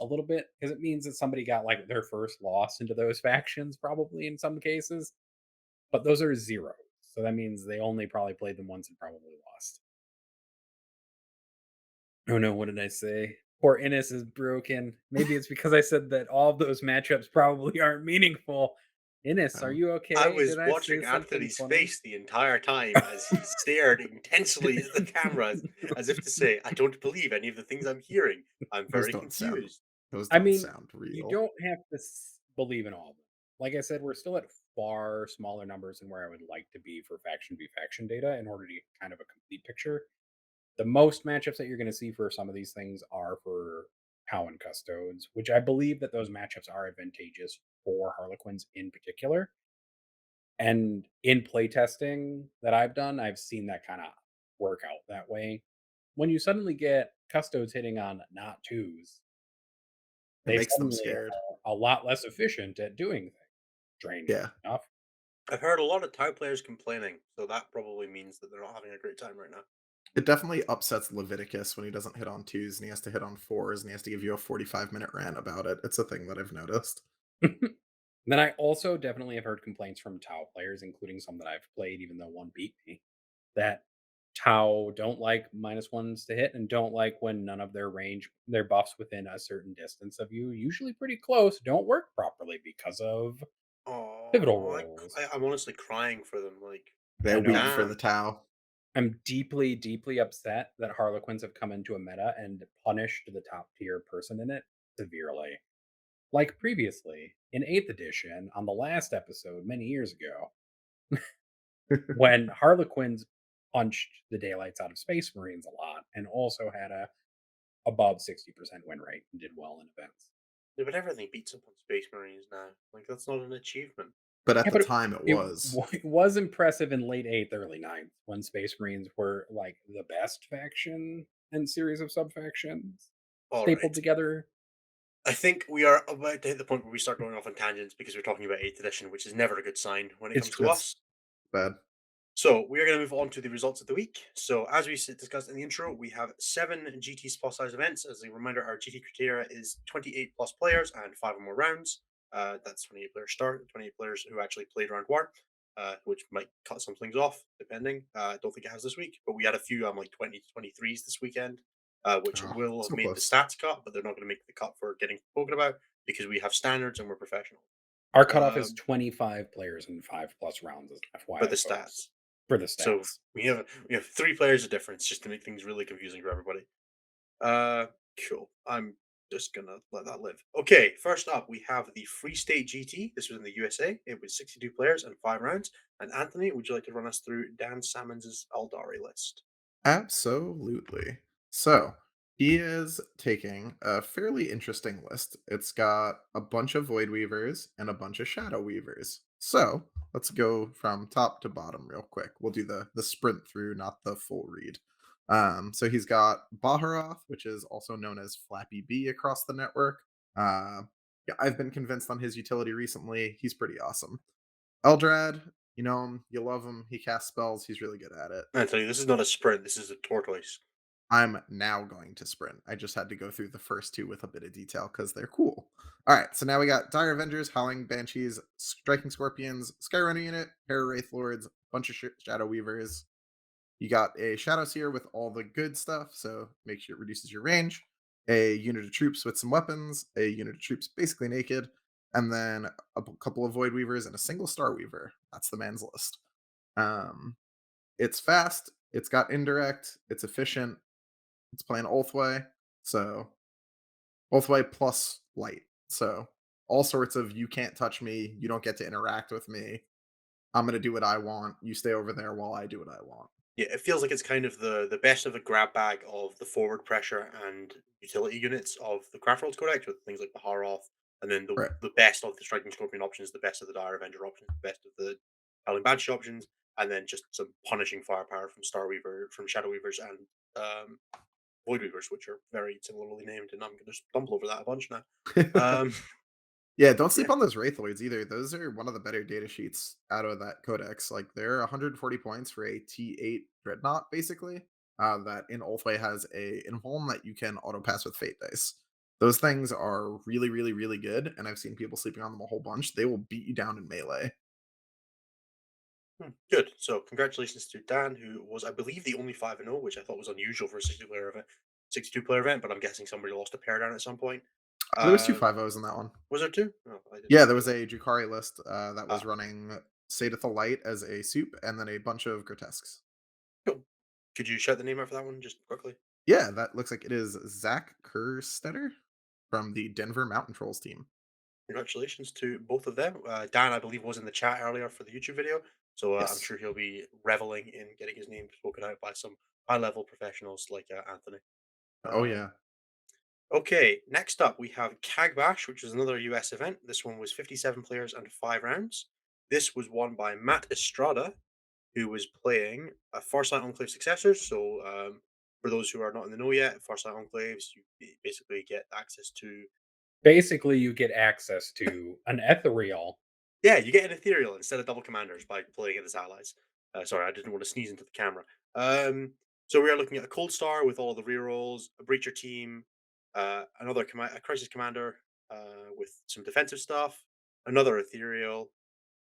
a little bit, because it means that somebody got like their first loss into those factions, probably in some cases. But those are zeros. So that means they only probably played them once and probably lost. Oh no, what did I say? Poor Innis is broken. Maybe it's because I said that all of those matchups probably aren't meaningful. Innis, are Oh, you I okay? was Did I say watching something Anthony's funny? face the entire time as he stared intensely at the camera as if to say, "I don't believe any of the things I'm hearing. I'm those very don't sound confused." those I don't mean, sound you real. don't have to believe in all of them. Like I said, we're still at far smaller numbers than where I would like to be for faction v faction data in order to get kind of a complete picture. The most matchups that you're going to see for some of these things are for Cow and Custodes, which I believe that those matchups are advantageous for Harlequins in particular. And in playtesting that I've done, I've seen that kind of work out that way. When you suddenly get Custodes hitting on not twos, It they makes them suddenly scared. are a lot less efficient at doing things. Draining Yeah. enough. I've heard a lot of Tau players complaining, so that probably means that they're not having a great time right now. It definitely upsets Leviticus when he doesn't hit on twos and he has to hit on fours and he has to give you a 45-minute rant about it. It's a thing that I've noticed. Then I also definitely have heard complaints from Tau players, including some that I've played, even though one beat me, that Tau don't like minus ones to hit and don't like when none of their buffs within a certain distance of you, usually pretty close, don't work properly because of pivotal Oh, rolls. I'm honestly crying for them. Like, I They're weak know. for the damn. Tau. I'm deeply, deeply upset that Harlequins have come into a meta and punished the top tier person in it severely. Like previously in 8th edition on the last episode many years ago, when Harlequins punched the daylights out of Space Marines a lot and also had a above 60% win rate and did well in events. Yeah, but everything beats up on Space Marines now. Like that's not an achievement. But at Yeah, the but time, it was. it was impressive in late eighth, early ninth when Space Marines were like the best faction and series of sub factions All stapled right. together. I think we are about to hit the point where we start going off on tangents because we're talking about 8th edition, which is never a good sign when it It's comes to true. That's us. bad. So we are going to move on to the results of the week. So as we discussed in the intro, we have 7 GT plus size events. As a reminder, our GT criteria is 28 plus players and 5 or more rounds. That's 28 players start, 28 players who actually played round one, which might cut some things off depending. I don't think it has this week, but we had a few like 20 to 23s this weekend, which Oh, will have so made the close. stats cut, but they're not going to make the cut for getting spoken about because we have standards and we're professional. Our cutoff is Um, 25 players and 5+ rounds, as for the FYI, folks, stats. for the So stats. we have 3 players of difference just to make things really confusing for everybody. Uh, cool. I'm just gonna let that live. Okay, first up we have the Free State GT. This was in the USA. It was 62 players and 5 rounds. And Anthony, would you like to run us through Dan Salmons's Eldari list? Absolutely. So he is taking a fairly interesting list. It's got a bunch of Void Weavers and a bunch of Shadow Weavers. So let's go from top to bottom real quick. We'll do the sprint through, not the full read. So he's got Baharoth, which is also known as Flappy B across the network. Uh, yeah, I've been convinced on his utility recently. He's pretty awesome. Eldrad, you know him, you love him. He casts spells. He's really good at it. Anthony, this is not a sprint. This is a tortoise. I'm now going to sprint. I just had to go through the first two with a bit of detail because they're cool. All right, so now we got Dire Avengers, Howling Banshees, Striking Scorpions, Skyrunner Unit, Hera Wraith Lords, bunch of Shadow Weavers. You got a Shadow Seer with all the good stuff, so make sure it reduces your range. A unit of troops with some weapons, a unit of troops basically naked, and then couple of Void Weavers and a single Star Weaver. That's the man's list. Um, it's fast, it's got indirect, it's efficient, it's playing Ulthway, so Ulthway plus light. So all sorts of you can't touch me, you don't get to interact with me. I'm gonna do what I want. You stay over there while I do what I want. Yeah, it feels like it's kind of the best of a grab bag of the forward pressure and utility units of the Craftworld's Codex with things like the Haroth, and then Right. the best of the Striking Scorpion options, the best of the Dire Avenger options, the best of the Howling Banshee options, and then just some punishing firepower from from Shadow Weavers and Void Weavers, which are very similarly named, and I'm going to stumble over that a bunch now. Um, Yeah, don't yeah, sleep on those Wraithoids either. Those are one of the better data sheets out of that codex. Like they're 140 points for a T8 dreadnought, basically. That in Ulthway has a inform that you can auto pass with fate dice. Those things are really, really, really good, and I've seen people sleeping on them a whole bunch. They will beat you down in melee. good. So congratulations to Dan, who was, I believe, the only 5-0, which I thought was unusual for a 60-player event. 62-player event, but I'm guessing somebody lost a pair down at some point. There was two Uh, 5-0s in that one. was there two? Oh, I didn't Yeah, even there was realize. a Drukhari list that was Ah, running Sadith Light as a soup, and then a bunch of grotesques. cool. Could you shout the name out for that one just quickly? Yeah, that looks like it is Zach Kerstetter from the Denver Mountain Trolls team. Congratulations to both of them. Dan, I believe, was in the chat earlier for the YouTube video, so I'm Yes. sure he'll be reveling in getting his name spoken out by some high-level professionals like Anthony. Oh Um, yeah. okay, next up we have Cagbash, which is another US event. This one was 57 players and 5 rounds. This was won by Matt Estrada, who was playing Farsight Enclave Successors. So, for those who are not in the know yet, Farsight Enclaves, you basically get access to. Basically, you get access to an ethereal. Yeah, you get an ethereal instead of double commanders by playing it as allies. Sorry, I didn't want to sneeze into the camera. So we are looking at a cold star with all the rerolls, a breacher team, a crisis commander with some defensive stuff, another ethereal.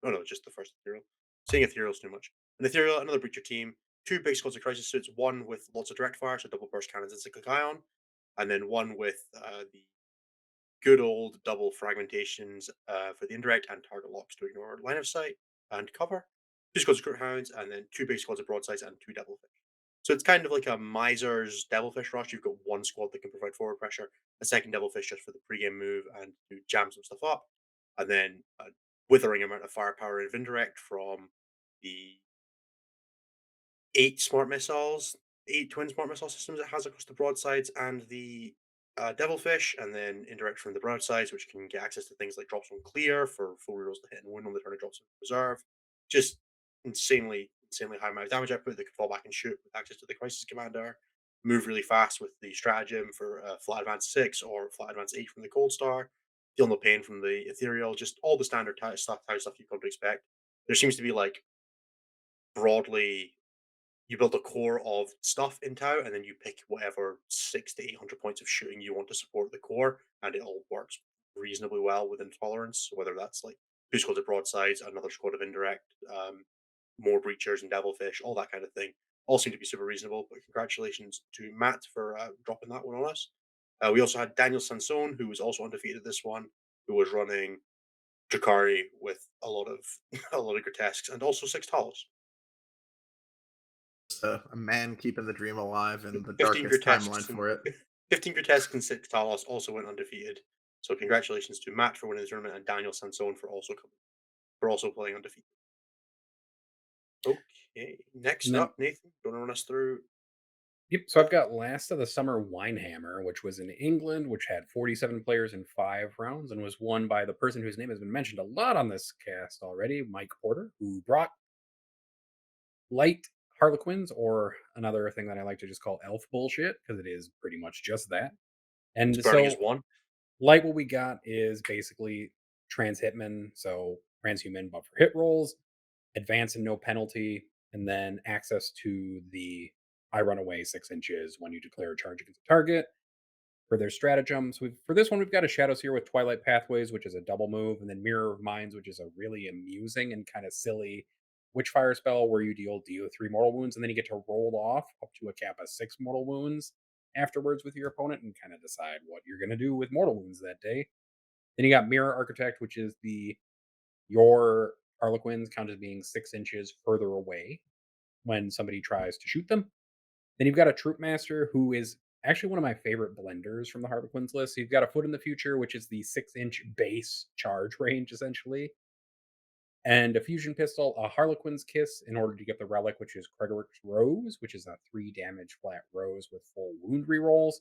Oh no, just the first ethereal. Saying ethereal's too much. An ethereal, another breacher team, 2 big squads of crisis suits, one with lots of direct fire, so double burst cannons and cyclic ion, and then one with the good old double fragmentations for the indirect and target locks to ignore line of sight and cover. 2 squads of crit hounds, and then 2 big squads of broadsides and 2 devilfish. So it's kind of like a miser's devilfish rush. You've got one squad that can provide forward pressure, a second devilfish just for the pregame move and to jam some stuff up, and then a withering amount of firepower of indirect from the 8 smart missiles, 8 twin smart missile systems it has across the broadsides and the devilfish, and then indirect from the broadsides, which can get access to things like drops on clear for full rerolls to hit and win on the turn of drops on reserve. Just insanely high amount of damage output that can fall back and shoot with access to the crisis commander. Move really fast with the stratagem for flat advance 6 or flat advance 8 from the cold star. Feel no pain from the ethereal. Just all the standard type stuff you've come to expect. There seems to be like broadly you build a core of stuff in Tau, and then you pick whatever 6 to 800 points of shooting you want to support the core, and it all works reasonably well within tolerance. So whether that's like 2 squads of broadsides, another squad of indirect, more breachers and devilfish, all that kind of thing, all seem to be super reasonable. But congratulations to Matt for dropping that one on us. We also had Daniel Sansone, who was also undefeated at this one, who was running Drakari with a lot of a lot of grotesques and also 6 Talos. Just a man keeping the dream alive in the 15 darkest timeline grotesques and for it. 15 grotesques and 6 Talos also went undefeated. So congratulations to Matt for winning the tournament and Daniel Sansone for also playing undefeated. Okay, And next then up, Nathan, do you want to run us through? yep, so I've got Last of the Summer Winehammer, which was in England, which had 47 players in 5 rounds and was won by the person whose name has been mentioned a lot on this cast already, Mike Porter, who brought light Harlequins, or another thing that I like to just call elf bullshit, because it is pretty much just that. It's And burning as so, one. light, what we got is basically trans hitman, so transhuman, but for hit rolls, advance and no penalty, and then access to the I run away 6 inches when you declare a charge against a target for their stratagems. For this one, we've got a Shadows here with Twilight Pathways, which is a double move, and then Mirror of Minds, which is a really amusing and kind of silly Witchfire spell where you deal 3 mortal wounds, and then you get to roll off up to a cap of 6 mortal wounds afterwards with your opponent and kind of decide what you're going to do with mortal wounds that day. Then you got Mirror Architect, which is the your Harlequins count as being 6 inches further away when somebody tries to shoot them. Then you've got a Troop Master, who is actually one of my favorite blenders from the Harlequins list. So you've got a Foot in the Future, which is the 6 inch base charge range, essentially, and a Fusion Pistol, a Harlequin's Kiss, in order to get the relic, which is Cregoric's Rose, which is a 3 damage flat rose with full wound rerolls.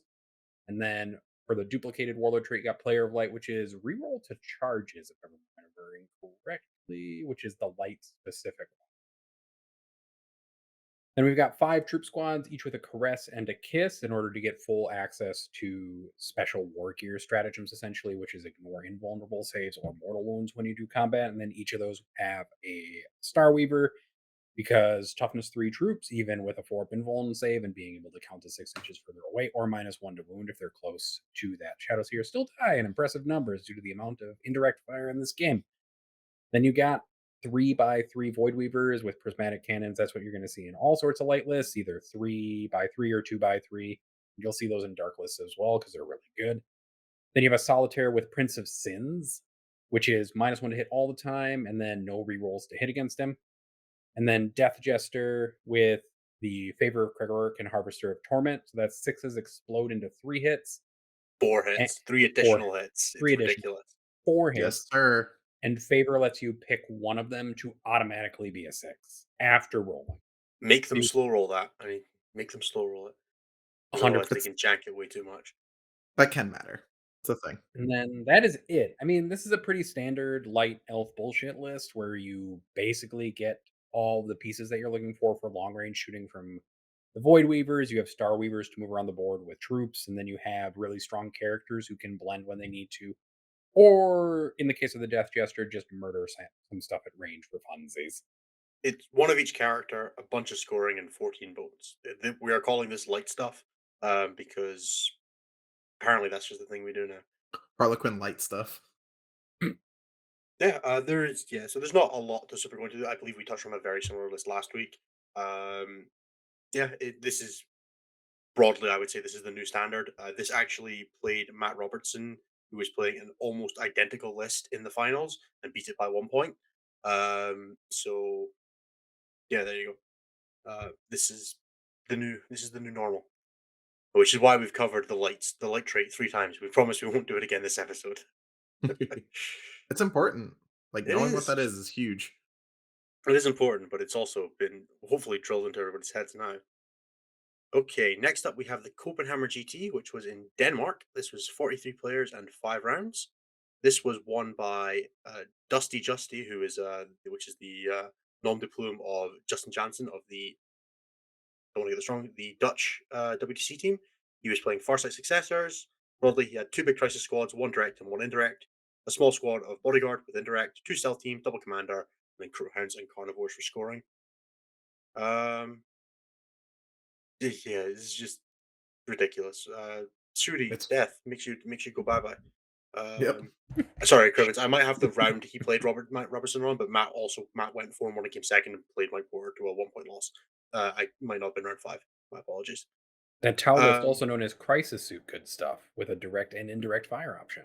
And then for the duplicated Warlord trait, you got Player of Light, which is reroll to charges, if I'm remembering correctly, which is the light specific. Then we've got 5 troop squads, each with a caress and a kiss, in order to get full access to special war gear stratagems, essentially, which is ignore invulnerable saves or mortal wounds when you do combat. And then each of those have a Star Weaver, because toughness 3 troops, even with a 4 invuln save and being able to count to 6 inches further away, or -1 to wound if they're close to that Shadow Seer, still die in impressive numbers due to the amount of indirect fire in this game. Then you got 3x3 Void Weavers with prismatic cannons. That's what you're going to see in all sorts of light lists, either 3x3 or 2x3. You'll see those in dark lists as well because they're really good. Then you have a Solitaire with Prince of Sins, which is -1 to hit all the time and then no rerolls to hit against him. And then Death Jester with the Favor of Cregoric and Harvester of Torment. So that's sixes explode into 3 hits, Four and hits, three four, additional hits. three It's additional, ridiculous. 4 hits, Yes, sir. and Favor lets you pick one of them to automatically be a 6 after rolling. Make So them slow roll that. I mean, make them slow roll it because 100. otherwise they can jank it way too much. That can matter. It's a thing. And then that is it. I mean, this is a pretty standard light elf bullshit list where you basically get all the pieces that you're looking for long range shooting from the Void Weavers. You have Star Weavers to move around the board with troops, and then you have really strong characters who can blend when they need to. Or in the case of the Death Jester, just murder some stuff at range for funsies. It's one of each character, a bunch of scoring, and 14 bones. We are calling this light stuff because apparently that's just the thing we do now. Harlequin light stuff. Yeah, so there's not a lot to super go into. I believe we touched on a very similar list last week. Um, this is broadly, I would say this is the new standard. This actually played Matt Robertson, who was playing an almost identical list in the finals and beat it by 1 point. So yeah, there you go. This is the new normal, which is why we've covered the light trait 3 times. We promise we won't do it again this episode. It's important. Like, It knowing what is. that is huge. It is important, but it's also been hopefully drilled into everybody's heads now. Okay, next up we have the Copenhagen GT, which was in Denmark. This was 43 players and 5 rounds. This was won by Dusty Justy, which is the nom de plume of Justin Janssen of the, don't want to get this wrong, the Dutch WTC team. He was playing Farsight Successors. Broadly, he had two big crisis squads, one direct and one indirect. A small squad of bodyguard with indirect, two stealth team, double commander, and then crew hounds and carnivores for scoring. Um, yeah, this is just ridiculous. Shooty It's death makes you go bye bye. yep. Sorry, Crivens. I might have the round he played Matt Robertson on, but Matt went 4-1 and came second and played Mike Porter to a 1 point loss. I might not have been round five. My apologies. That Tau list, Um, also known as Crisis Suit, good stuff with a direct and indirect fire option.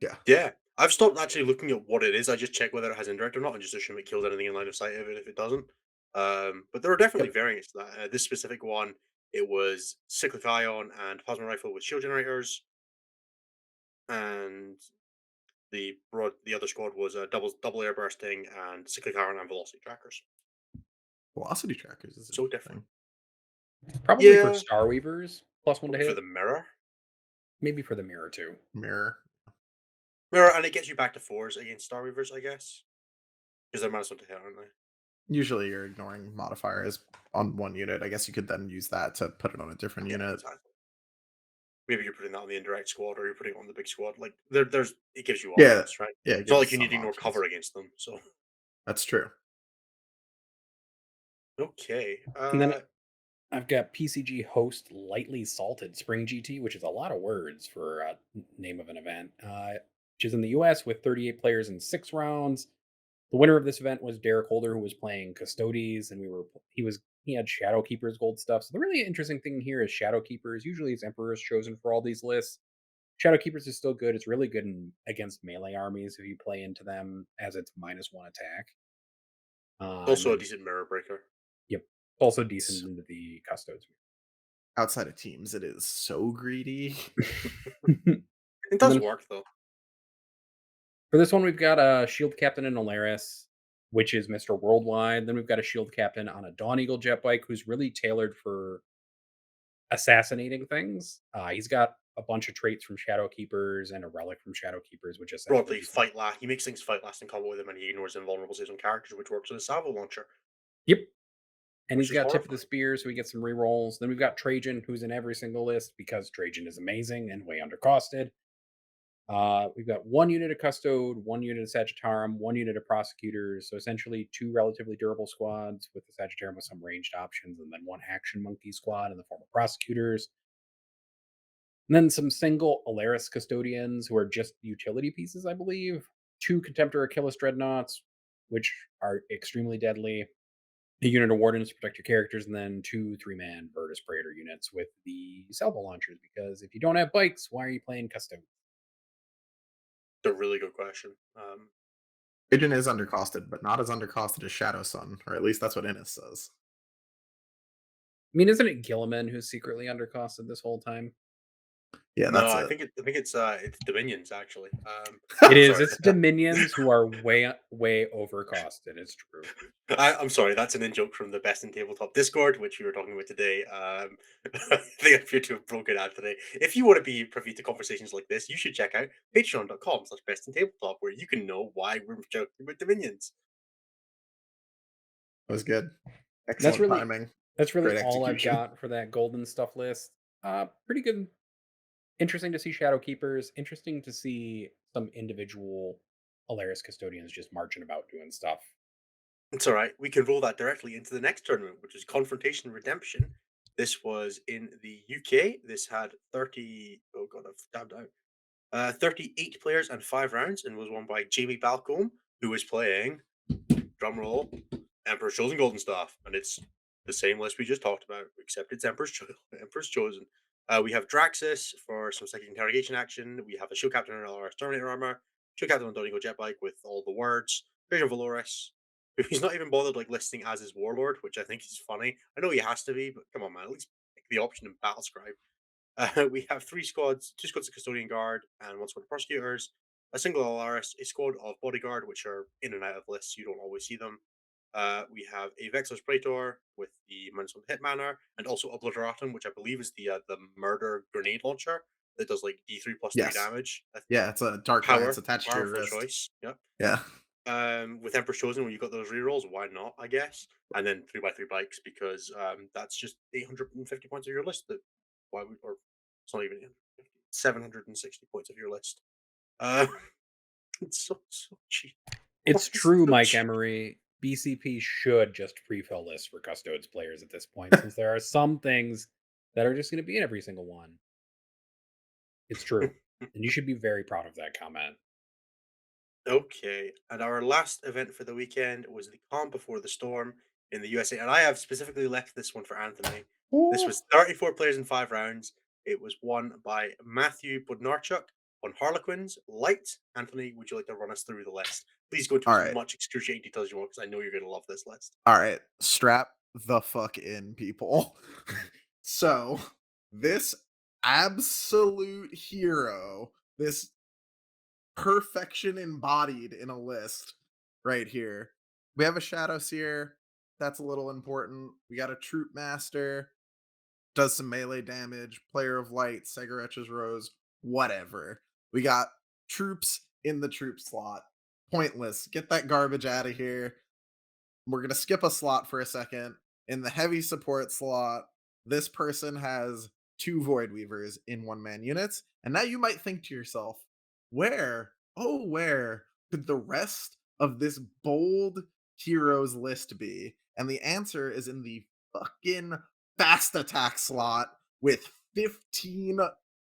Yeah. yeah, I've stopped actually looking at what it is. I just check whether it has indirect or not, and just assume it kills anything in line of sight of it if it doesn't. But there are definitely Yep. variants to that. This specific one, it was cyclic ion and plasma rifle with shield generators, and the other squad was double air bursting and cyclic iron and velocity trackers. Velocity trackers is So different. interesting. Probably for Yeah, Star Weavers, +1 to probably for hit, the mirror. maybe for the mirror too. Mirror. Mirror, and it gets you back to fours against Star Weavers, I guess. Because they're minus one to hit, aren't they? Usually you're ignoring modifiers on one unit. I guess you could then use that to put it on a different Yeah, unit. exactly. Maybe you're putting that on the indirect squad or you're putting it on the big squad. Like there's it gives you Yeah. options, right? Yeah, it It's not gives like you need some to ignore options. cover against them. So That's true. okay. And then I've got PCG Host Lightly Salted Spring GT, which is a lot of words for a name of an event, which is in the US with 38 players in 6 rounds. The winner of this event was Derek Holder, who was playing Custodes, and he had Shadow Keepers gold stuff. So the really interesting thing here is Shadow Keepers. Usually, it's Emperor's chosen for all these lists. Shadow Keepers is still good. It's really good against melee armies if you play into them as its -1 attack. It's And also a then, decent mirror breaker. yep, also decent S- into the Custodes. Outside of teams, it is so greedy. It And does then work though. for this one, we've got a Shield Captain in Alaris, which is Mr. Worldwide. Then we've got a Shield Captain on a Dawn Eagle jet bike who's really tailored for assassinating things. He's got a bunch of traits from Shadow Keepers and a relic from Shadow Keepers, which essentially Broadly, just he makes things fight last in combat with him, and he ignores invulnerable saves on characters, which works with a salvo launcher, yep. And which he's is got Tip of the horrifying. Spear, so we get some rerolls. Then we've got Trajan, who's in every single list because Trajan is amazing and way undercosted. We've got one unit of Custode, one unit of Sagittarium, one unit of Prosecutors. So essentially, two relatively durable squads with the Sagittarium with some ranged options, and then one Action Monkey squad in the form of Prosecutors. And then some single Alaris Custodians who are just utility pieces, I believe. Two Contemptor Achilles Dreadnoughts, which are extremely deadly. A unit of Wardens to protect your characters, and then two 3-man Virtus Praetor units with the salvo launchers. Because if you don't have bikes, why are you playing Custode? It's a really good question. Pigeon is undercosted, but not as undercosted as Shadow Sun, or at least that's what Innis says. I mean, isn't it Gilliman who's secretly undercosted this whole time? Yeah, No, that's I it. think it's Dominions actually. It is. Sorry, It's Dominions who are way overcosted. It's true. I'm sorry. That's an in joke from the Best in Tabletop Discord, which we were talking about today. I think I appear to have broken out today. If you want to be privy to conversations like this, you should check out patreon.com/best in tabletop, where you can know why we're joking about Dominions. It was good. That's Excellent really timing. that's really Great all I've execution. got for that golden stuff list. Pretty good. Interesting to see Shadow Keepers. Interesting to see some individual Alaris custodians just marching about doing stuff. It's all right. We can roll that directly into the next tournament, which is Confrontation Redemption. This was in the UK. This had 30. Oh god, I've tabbed out. 38 players and 5 rounds, and was won by Jamie Balcombe, who was playing, drumroll, Emperor's Chosen Golden Staff, and it's the same list we just talked about, except it's Emperor's Chosen. We have Draxus for some psychic interrogation action. We have a Shield Captain in our Terminator armor, Shield Captain on Donigo Jet Bike with all the words, Vision Valoris, who he's not even bothered like listing as his warlord, which I think is funny. I know he has to be, but come on, man, at least pick the option in Battle Scribe. We have three squads, two squads of Custodian Guard, and one squad of Prosecutors, a single Alaris, a squad of Bodyguard, which are in and out of lists, you don't always see them, We have a Vexor's Praetor with the minus 1 hit mana, and also Obliteratum, which I believe is the murder grenade launcher that does like D3 plus 3 Yes. damage. Yeah, it's a dark lance Power, attached to your powerful wrist. choice. Yep. Yeah. With Emperor's Chosen, when you got those rerolls, why not? I guess. And then 3x3 bikes because that's just 850 points of your list. That why would or it's not even 760 points of your list. Uh, it's so cheap. Why It's is it true, so Mike cheap? Emery. BCP should just pre-fill lists for Custodes players at this point, since there are some things that are just going to be in every single one. It's true. And you should be very proud of that comment. Okay, and our last event for the weekend was the Calm Before the Storm in the USA, and I have specifically left this one for Anthony. This Ooh. was 34 players in 5 rounds. It was won by Matthew Budnarchuk on Harlequins. Light. Anthony, would you like to run us through the list? Please go into All as right. much excruciating detail as you want, because I know you're going to love this list. All right. Strap the fuck in, people. So, this absolute hero, this perfection embodied in a list right here. We have a Shadow Seer. That's a little important. We got a Troop Master. Does some melee damage. Player of Light. Segarech's Rose. Whatever. We got troops in the troop slot. Pointless. Get that garbage out of here. We're going to skip a slot for a second. In the heavy support slot, this person has 2 Void Weavers in 1-man units. And now you might think to yourself, where could the rest of this bold heroes list be? And the answer is in the fucking fast attack slot with 15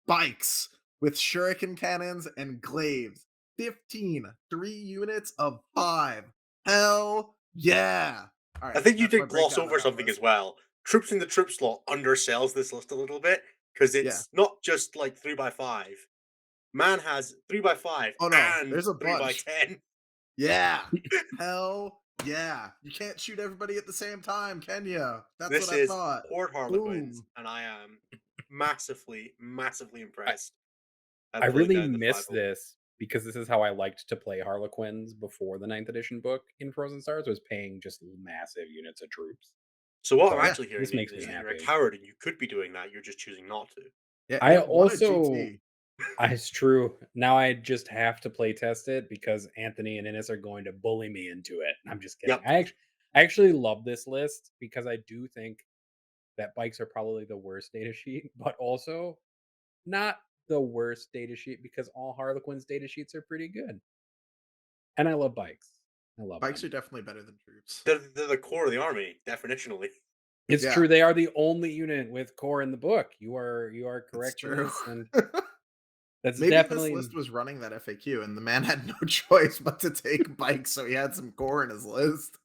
bikes with shuriken cannons and glaives. 15, 3 units of 5. Hell yeah. All I right, think you that's my did gloss breakdown of over that something list. as well. Troops in the troop slot undersells this list a little bit because Yeah. it's not just like 3x5. Man has 3x5 Oh no, and there's a three by bunch. ten. Yeah. Hell yeah. You can't shoot everybody at the same time, can you? That's what This I is thought. Horde Harlequins, Boom. and I am massively, massively I, impressed I at pulling really down the 5 miss this because this is how I liked to play Harlequins before the ninth edition book in Frozen Stars, was paying just massive units of troops. So what I'm So Yeah. actually hearing this makes me is that you're a happy. coward and you could be doing that. You're just choosing not to. Yeah, I it won a also GT. It's true. Now I just have to play test it because Anthony and Innes are going to bully me into it. I'm just kidding. Yep. I actually love this list because I do think that bikes are probably the worst data sheet, but also not the worst data sheet because all Harlequins data sheets are pretty good. And I love bikes. I love Bikes are them. definitely better than troops. They're the core of the army, definitionally. It's Yeah, true. They are the only unit with core in the book. You are it's correct in true. this, and that's Maybe this definitely list was running that FAQ and the man had no choice but to take bikes, so he had some core in his list.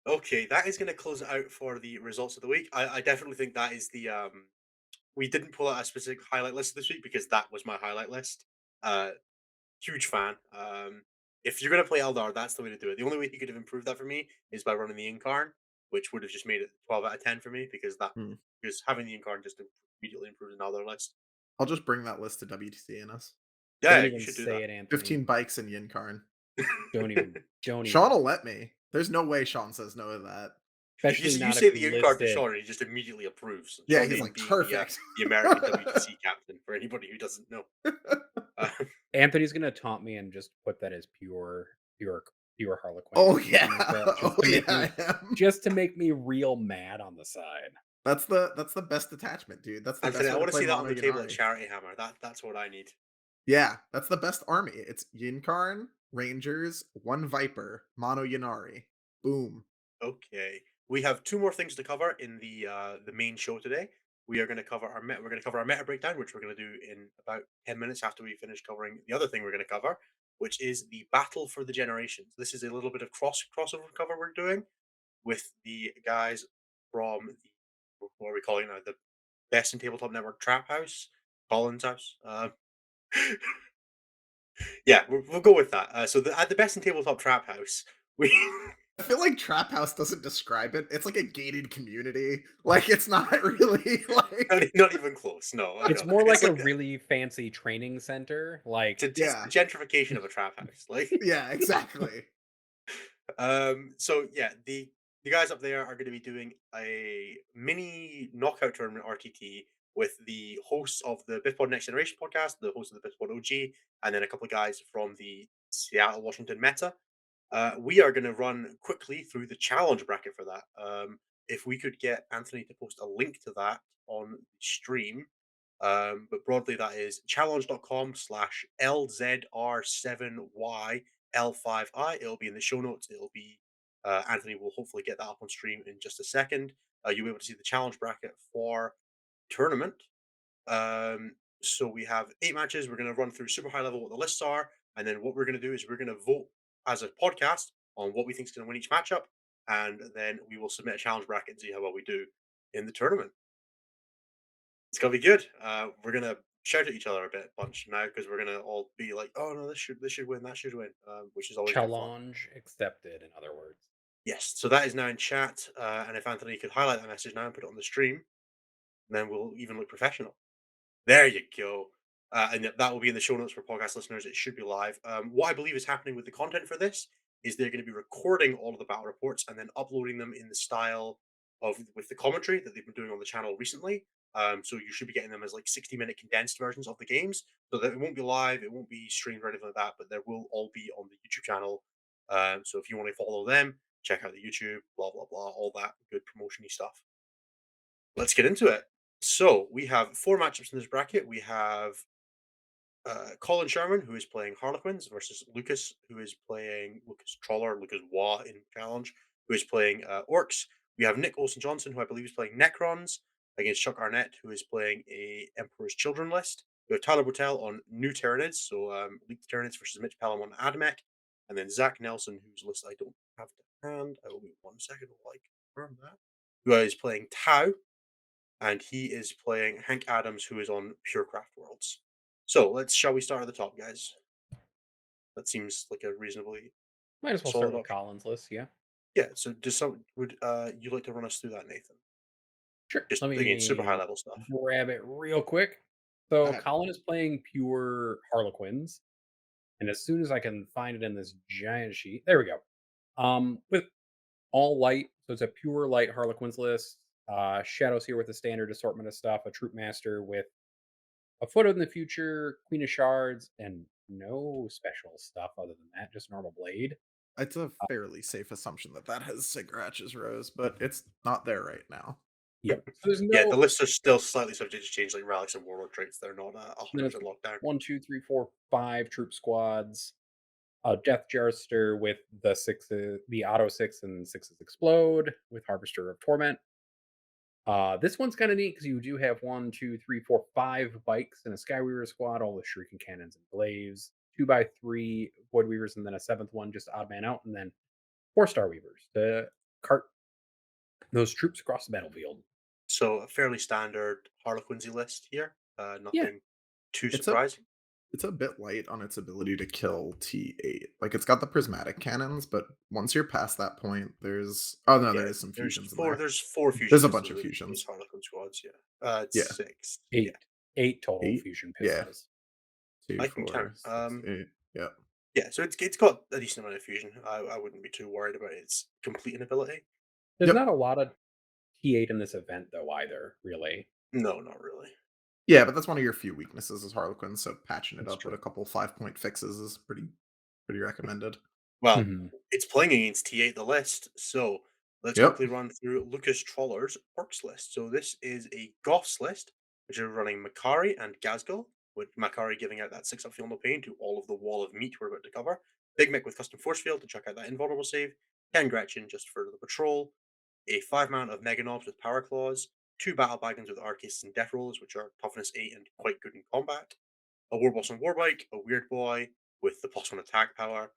Okay, that is going to close it out for the results of the week. I definitely think that is the we didn't pull out a specific highlight list this week because that was my highlight list. Uh, Huge fan. If you're gonna play Eldar, that's the way to do it. The only way he could have improved that for me is by running the Incarn, which would have just made it 12 out of 10 for me Hmm. because having the Incarn just immediately improves another list. I'll just bring that list to WTC in us. Yeah, don't you even should do say that. it, Anthony. 15 bikes and Yinkarn. Don't Sean even. will let me. There's no way Sean says no to that. Especially You not if say you the Incarn list to it. Sean, and he just immediately approves. Yeah, Sean he's Dane like, being perfect. the American WTC captain for anybody who doesn't know. Uh, Anthony's gonna taunt me and just put that as pure Harlequin or Oh something yeah. like that, Oh yeah, I am. just to make me real mad on the side. That's the best attachment, dude. That's the Anthony, best I way to want to play see that on Mono the table at Yanari. Charity Hammer. That's what I need. Yeah, that's the best army. It's Yinkarn, Rangers, 1 Viper, Mono Yanari. Boom. Okay, we have two more things to cover in the main show today. We're going to cover our meta breakdown, which we're going to do in about 10 minutes after we finish covering the other thing we're going to cover, which is the battle for the generations. This is a little bit of crossover cover we're doing with the guys from what are we calling it now? The Best in Tabletop Network Trap House, Collins House. Yeah, we'll go with that. At the Best in Tabletop Trap House, we I feel like Trap House doesn't describe it. It's like a gated community. Like it's not really like not even close. No, I It's know. more It's like a like really fancy training center. Like it's the yeah. gentrification of a trap house. Like Yeah, exactly. So yeah, the guys up there are going to be doing a mini knockout tournament RTT with the hosts of the BitPod Next Generation podcast, the host of the BitPod OG, and then a couple of guys from the Seattle, Washington Meta. We are going to run quickly through the challenge bracket for that. If we could get Anthony to post a link to that on the stream, but broadly that is challenge.com/LZR7YL5I. It'll be in the show notes. It'll be Anthony will hopefully get that up on stream in just a second. You'll be able to see the challenge bracket for tournament. So we have 8 matches. We're going to run through super high level what the lists are, and then what we're going to do is we're going to vote as a podcast on what we think is going to win each matchup, and then we will submit a challenge bracket and see how well we do in the tournament. It's gonna be good. We're gonna shout at each other a bit bunch now because we're gonna all be like, "Oh no, this should win, that should win," which is always good fun. Challenge accepted, in other words. Yes, so that is now in chat, and if Anthony could highlight that message now and put it on the stream, then we'll even look professional. There you go. And that will be in the show notes for podcast listeners. It should be live. What I believe is happening with the content for this is they're going to be recording all of the battle reports and then uploading them in the style of with the commentary that they've been doing on the channel recently. So you should be getting them as like 60-minute condensed versions of the games, so that it won't be live, it won't be streamed or anything like that, but there will all be on the YouTube channel. So if you want to follow them, check out the YouTube, blah blah blah, all that good promotiony stuff. Let's get into it. So we have 4 matchups in this bracket. We have Colin Sherman, who is playing Harlequins, versus Lucas, who is playing Lucas Troller, Lucas Wah in Challenge, who is playing Orcs. We have Nick Olsen Johnson, who I believe is playing Necrons, against Chuck Arnett, who is playing a Emperor's Children list. We have Tyler Botel on New Tyranids, so Leaked Tyranids versus Mitch Pelham on Admech. And then Zach Nelson, whose list I don't have to hand. I will be 1 second while I confirm that. Who is playing Tau, and he is playing Hank Adams, who is on Purecraft Worlds. So shall we start at the top, guys? That seems like a reasonably Might as well start solid with option. Collins' list, yeah. Yeah. So, does some would you like to run us through that, Nathan? Sure. Just Let again, super high me level stuff. grab it real quick. So Alright. Colin is playing pure Harlequins, and as soon as I can find it in this giant sheet, there we go. With all light, so it's a pure light Harlequins list. Shadows here with a standard assortment of stuff, a Troop Master with a Foot in the Future, Queen of Shards, and no special stuff other than that, just normal blade. It's a fairly safe assumption that that has Sigratch's Rose, but it's not there right now. Yep. So there's Yeah, the no. lists are still slightly subject to change, like relics and warlord traits. They're not Then 100% it's locked down. one, two, three, four, five troop squads. Death Jarster with the the auto six and sixes explode with Harvester of Torment. This one's kind of neat because you do have one, two, three, four, five bikes in a Skyweaver squad, all the Shrieking Cannons and Glaives, 2x3 Void Weavers, and then a seventh one, just odd man out, and then 4-star Weavers to cart those troops across the battlefield. So a fairly standard Harlequinsy list here. Yeah, Nothing too It's a surprising. it's a bit light on its ability to kill T8. Like it's got the prismatic cannons, but once you're past that point, there's oh no, there Yeah, is some there's fusions in four. there. There's four There's a fusions bunch to of those fusions. Harlequin squads. Yeah, it's Yeah. six. Yeah, eight, eight total 8? fusion Yeah. pistols. 2, I can count. 4, 6, 8. Yeah. Yeah, so it's got a decent amount of fusion. I wouldn't be too worried about its completing ability. There's Yep. not a lot of T8 in this event though either, really. No, not really. Yeah, but that's one of your few weaknesses as Harlequin, so patching it That's up with true. a couple 5-point fixes is pretty recommended. Well, Mhm. it's playing against T8 the list, so let's Yep. quickly run through Lucas Troller's Orcs list. So this is a Goths list, which are running Makari and Gazgul, with Makari giving out that 6-up Feel No Pain to all of the wall of meat we're about to cover. Big Mick with custom force field to check out that invulnerable save. Ken Gretchen just for the patrol. A 5 mount of Mega Knobs with Power Claws. 2 Battle Wagons with Arcasts and Death Rolls, which are toughness 8 and quite good in combat. A Warboss and Warbike, a Weird Boy with the +1 attack power.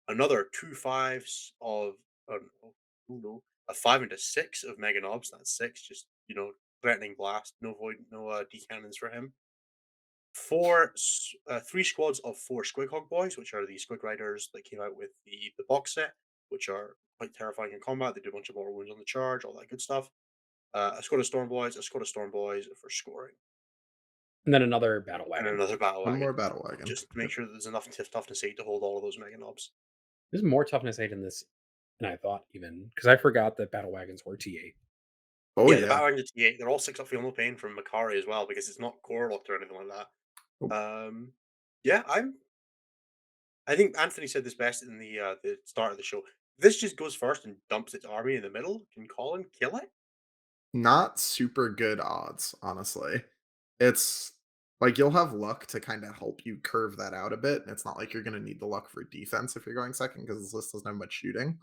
Another 2 5s of, oh no, a 5 and a 6 of Mega Knobs. That's 6, just, threatening blast. No void, no D cannons for him. 3 squads of 4 Squighog Boys, which are the Squig Riders that came out with the box set, which are quite terrifying in combat. They do a bunch of mortal wounds on the charge, all that good stuff. A squad of Storm Boys, a squad of Storm Boys for scoring, And then another battle and wagon. another Battle One Wagon, more battle wagon. just to make Yep. sure that there's enough toughness 8 to hold all of those Mega Knobs. There's more toughness 8 in this And I thought even because I forgot that battle wagons were T8. Oh Yeah, the yeah. Battle T8, they're all 6-up Feel No Pain from Makari as well because it's not core locked or anything like Oh, that. Yeah, I think Anthony said this best in the start of the show. This just goes first and dumps its army in the middle. Can Colin kill it? not super good odds, honestly. It's like you'll have luck to kind of help you curve that out a bit. And it's not like you're going to need the luck for defense if you're going second because this list doesn't have much shooting.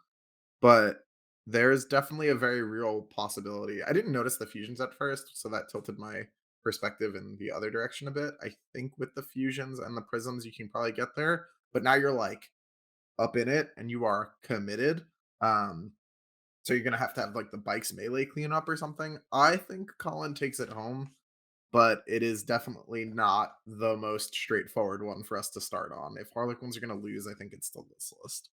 But there's definitely a very real possibility. I didn't notice the fusions at first, so that tilted my perspective in the other direction a bit. I think with the fusions and the prisms, you can probably get there. But now you're like up in it and you are committed. Um, so you're gonna have like the bikes melee cleanup or something. I think Colin takes it home, but it is definitely not the most straightforward one for us to start on. If Harlequins are gonna lose, I think it's still this list.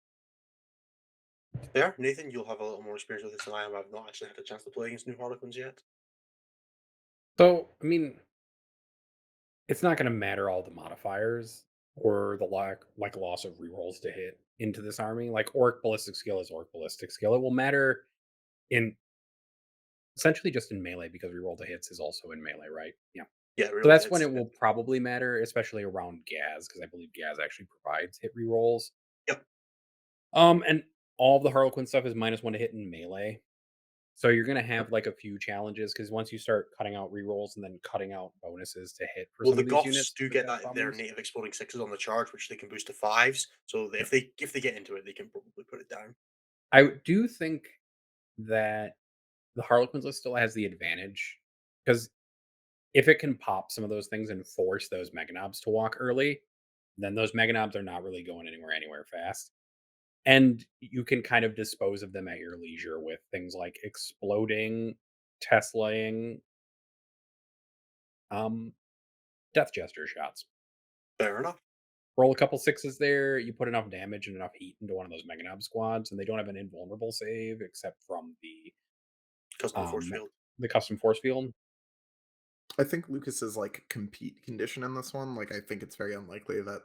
There, Nathan, you'll have a little more experience with this than I am. I've not actually had a chance to play against new Harlequins yet. So, I mean, it's not going to matter all the modifiers or the like loss of rerolls to hit into this army. Like orc ballistic skill is orc ballistic skill. It will matter in essentially just in melee because reroll to hits is also in melee, right? Yeah. Yeah, So real that's when hits. it will probably matter, especially around Gaz, because I believe Gaz actually provides hit rerolls. Yep. And all of the Harlequin stuff is -1 to hit in melee. So you're gonna Yep. have like a few challenges because once you start cutting out rerolls and then cutting out bonuses to hit for Well, some the of these Goths units do that get got that their problems. native exploding sixes on the charge, which they can boost to fives. So Yep. if they get into it, they can probably put it down. I do think that the Harlequins list still has the advantage because if it can pop some of those things and force those Meganobs to walk early, then those Meganobs are not really going anywhere fast. And you can kind of dispose of them at your leisure with things like exploding, Teslaing, um, Death Jester shots. Fair enough. Roll a couple sixes there, you put enough damage and enough heat into one of those Meganob squads, and they don't have an invulnerable save except from Custom force um field. the custom force field. I think Lucas's like compete condition in this one, like I think it's very unlikely that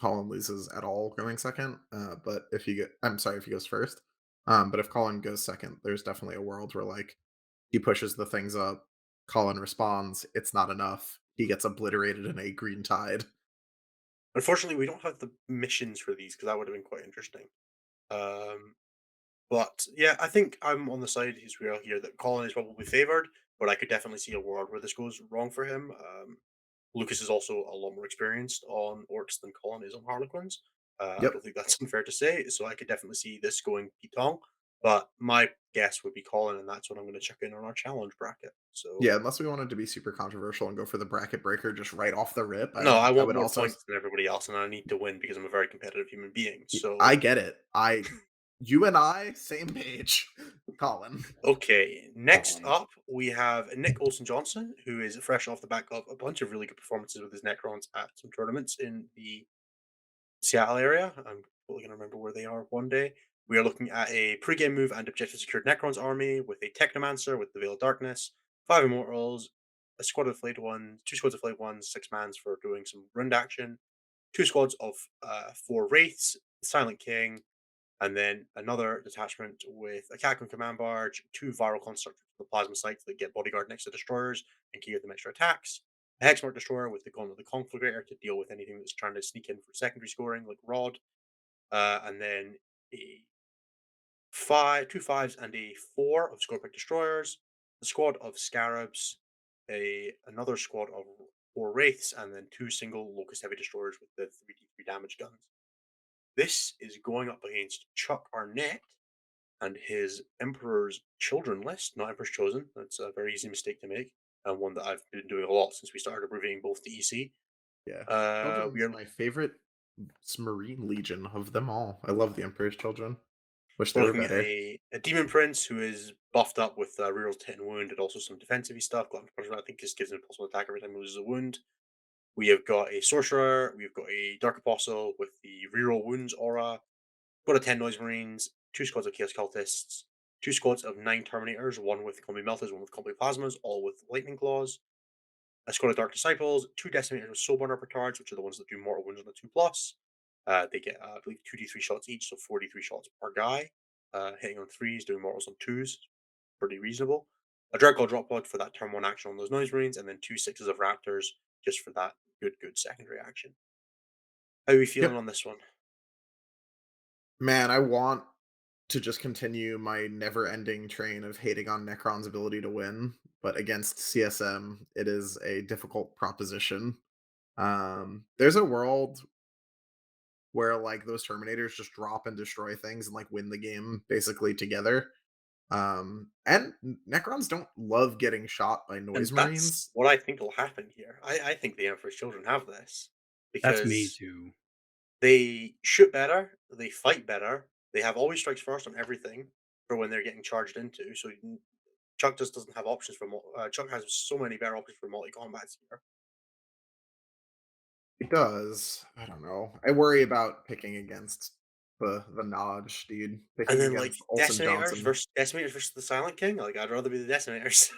Colin loses at all going second. But if he get I'm sorry if he goes first. But if Colin goes second, there's definitely a world where like he pushes the things up, Colin responds, it's not enough. He gets obliterated in a green tide. Unfortunately, we don't have the missions for these because that would have been quite interesting. Um, but yeah, I think I'm on the side who's real here that Colin is probably favored, but I could definitely see a world where this goes wrong for him. Lucas is also a lot more experienced on orcs than Colin is on Harlequins. I Yep. don't think that's unfair to say, so I could definitely see this going Pitong. But my guess would be Colin, and that's what I'm going to check in on our challenge bracket. So Yeah, unless we wanted to be super controversial and go for the bracket breaker just right off the rip, no, I I want would more also points than everybody else, and I need to win because I'm a very competitive human being. So I get it. You and I, same page. Colin. okay, next Colin. up we have Nick Olsen Johnson, who is fresh off the back of a bunch of really good performances with his Necrons at some tournaments in the Seattle area. I'm totally going to remember where they are one day. We are looking at a pre-game move and objective secured Necrons army with a Technomancer with the Veil of Darkness, 5 Immortals, a squad of flayed ones, 2 squads of flayed ones, 6 mans for doing some rund action, 2 squads of 4 Wraiths, Silent King, and then another detachment with a Catacomb Command Barge, 2 Viral Constructors with the Plasma Sights that get Bodyguard next to Destroyers and can give them extra attacks. A Hexmark Destroyer with the Gauntlet of the Conflagrator to deal with anything that's trying to sneak in for secondary scoring, like Rod. And then a 2 5s and a 4 of Scorpic Destroyers, a squad of Scarabs, another squad of 4 Wraiths, and then 2 single Locust Heavy Destroyers with the 3d3 damage guns. This is going up against Chuck Arnett and his Emperor's Children list, not Emperor's Chosen. That's a very easy mistake to make, and one that I've been doing a lot since we started reviewing both the EC. Yeah. We Children's are my favorite Marine Legion of them all. I love the Emperor's Children. Wish they we're were looking at better. a Demon Prince who is buffed up with rerolls to hit and wound, and also some defensive stuff. Glutton for Punishment, I think, just gives him a possible attack every time he loses a wound. We have got a Sorcerer. We've got a Dark Apostle with the reroll wounds aura. Got a 10 Noise Marines, 2 squads of Chaos Cultists, 2 squads of 9 Terminators, one with Combi Meltas, one with Combi Plasmas, all with Lightning Claws. A squad of Dark Disciples, 2 Decimators with Soulburner Petards, which are the ones that do mortal wounds on the 2 plus. They get, I believe, 2d3 shots each, so 43 shots per guy. hitting on threes, doing mortals on twos, pretty reasonable. A Dreadclaw drop pod for that turn one action on those Noise Marines, and then two sixes of Raptors just for that good secondary action. How are we feeling Yep. on this one? Man, I want to just continue my never-ending train of hating on Necron's ability to win, but against CSM, it is a difficult proposition. There's a world where like those Terminators just drop and destroy things and like win the game basically together. And Necrons don't love getting shot by And noise that's marines. what I think will happen here. I think the Emperor's Children have this That's me because too. they shoot better, they fight better, they have always strikes first on everything for when they're getting charged into. So Chuck just doesn't have options for Chuck has so many better options for multi combats here. It does. I don't know. I worry about picking against the Nodge, dude. And Picking then like against Olsen Decimators Johnson. versus Decimators versus the Silent King. Like I'd rather be the Decimators.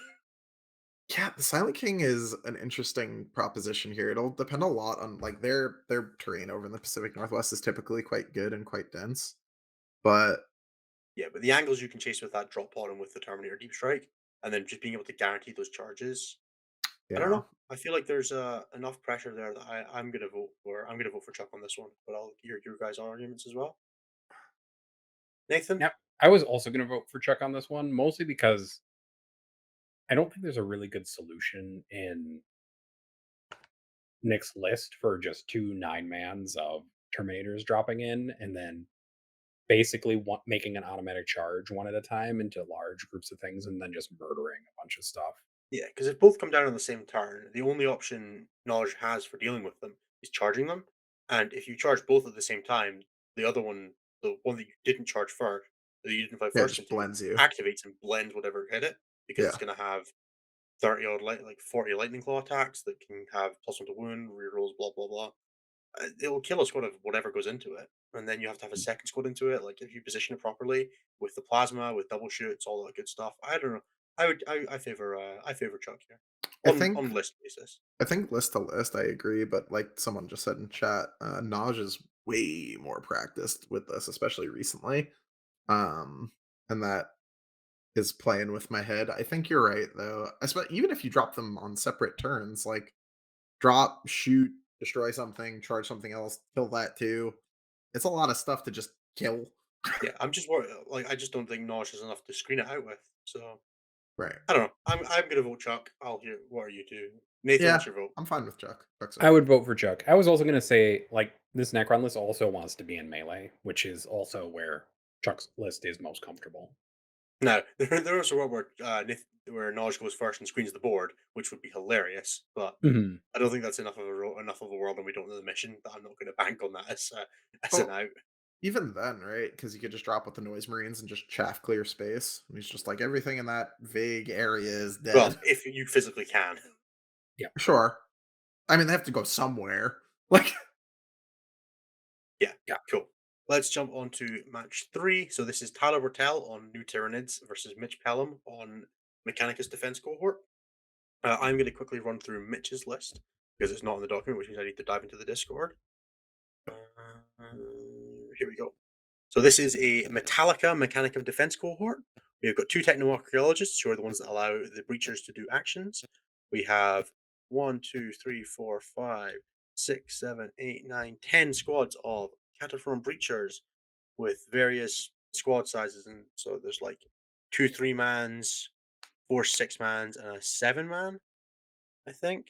Yeah, the Silent King is an interesting proposition here. It'll depend a lot on like their terrain over in the Pacific Northwest is typically quite good and quite dense. But Yeah, but the angles you can chase with that drop pod and with the Terminator Deep Strike, and then just being able to guarantee those charges. I don't yeah, know. I feel like there's enough pressure there that I'm gonna vote for. I'm gonna vote for Chuck on this one, but I'll hear your guys' arguments as well. Nathan, Now, I was also going to vote for Chuck on this one, mostly because I don't think there's a really good solution in Nick's list for just two 9 mans of Terminators dropping in and then basically making an automatic charge one at a time into large groups of things and then just murdering a bunch of stuff. yeah, because if both come down on the same turn, the only option knowledge has for dealing with them is charging them. And if you charge both at the same time, the other one, the one that you didn't charge first, that you didn't fight yeah, it first just into, blends you. activates and blends whatever hit it because it's Yeah. going to have 30 odd, like 40 lightning claw attacks that can have plus one to wound, rerolls, blah, blah, blah. It will kill a squad of whatever goes into it. And then you have to have a second squad into it. Like if you position it properly with the plasma, with double shoots, all that good stuff. I don't know. I favor Chuck here I on think list basis. I think list to list, I agree, but like someone just said in chat, Naj is way more practiced with this, especially recently. Um, and that is playing with my head. I think you're right though. Even if you drop them on separate turns, like drop, shoot, destroy something, charge something else, kill that too. It's a lot of stuff to just kill. Yeah, I'm just worried. Like I just don't think Nosh is enough to screen it out with. So Right. I don't know. I'm gonna vote Chuck. I'll hear what are you two. Nathan, Yeah, what's your vote? I'm fine with Chuck. Chuck's I okay. would vote for Chuck. I was also going to say, like, this Necron list also wants to be in melee, which is also where Chuck's list is most comfortable. Now there is a world where where Noj goes first and screens the board, which would be hilarious. But Hmm. I don't think that's enough of a world, and we don't know the mission. That I'm not going to bank on that as an Well, out. even then, right? Because you could just drop with the noise marines and just chaff clear space. And he's just like everything in that vague area is Well, dead. if you physically can. Yeah. Sure. I mean, they have to go somewhere. Like, Yeah, Yeah. cool. Let's jump on to match three. So this is Tyler Bertel on New Tyranids versus Mitch Pelham on Mechanicus Defense Cohort. I'm going to quickly run through Mitch's list because it's not in the document, which means I need to dive into the Discord. Here we go. So this is a Metallica Mechanic of Defense cohort. We've got two techno-archaeologists who are the ones that allow the breachers to do actions. We have 10 squads of Cataphron breachers with various squad sizes, and so there's like two 3 mans, four 6 mans, and a 7 man. I think.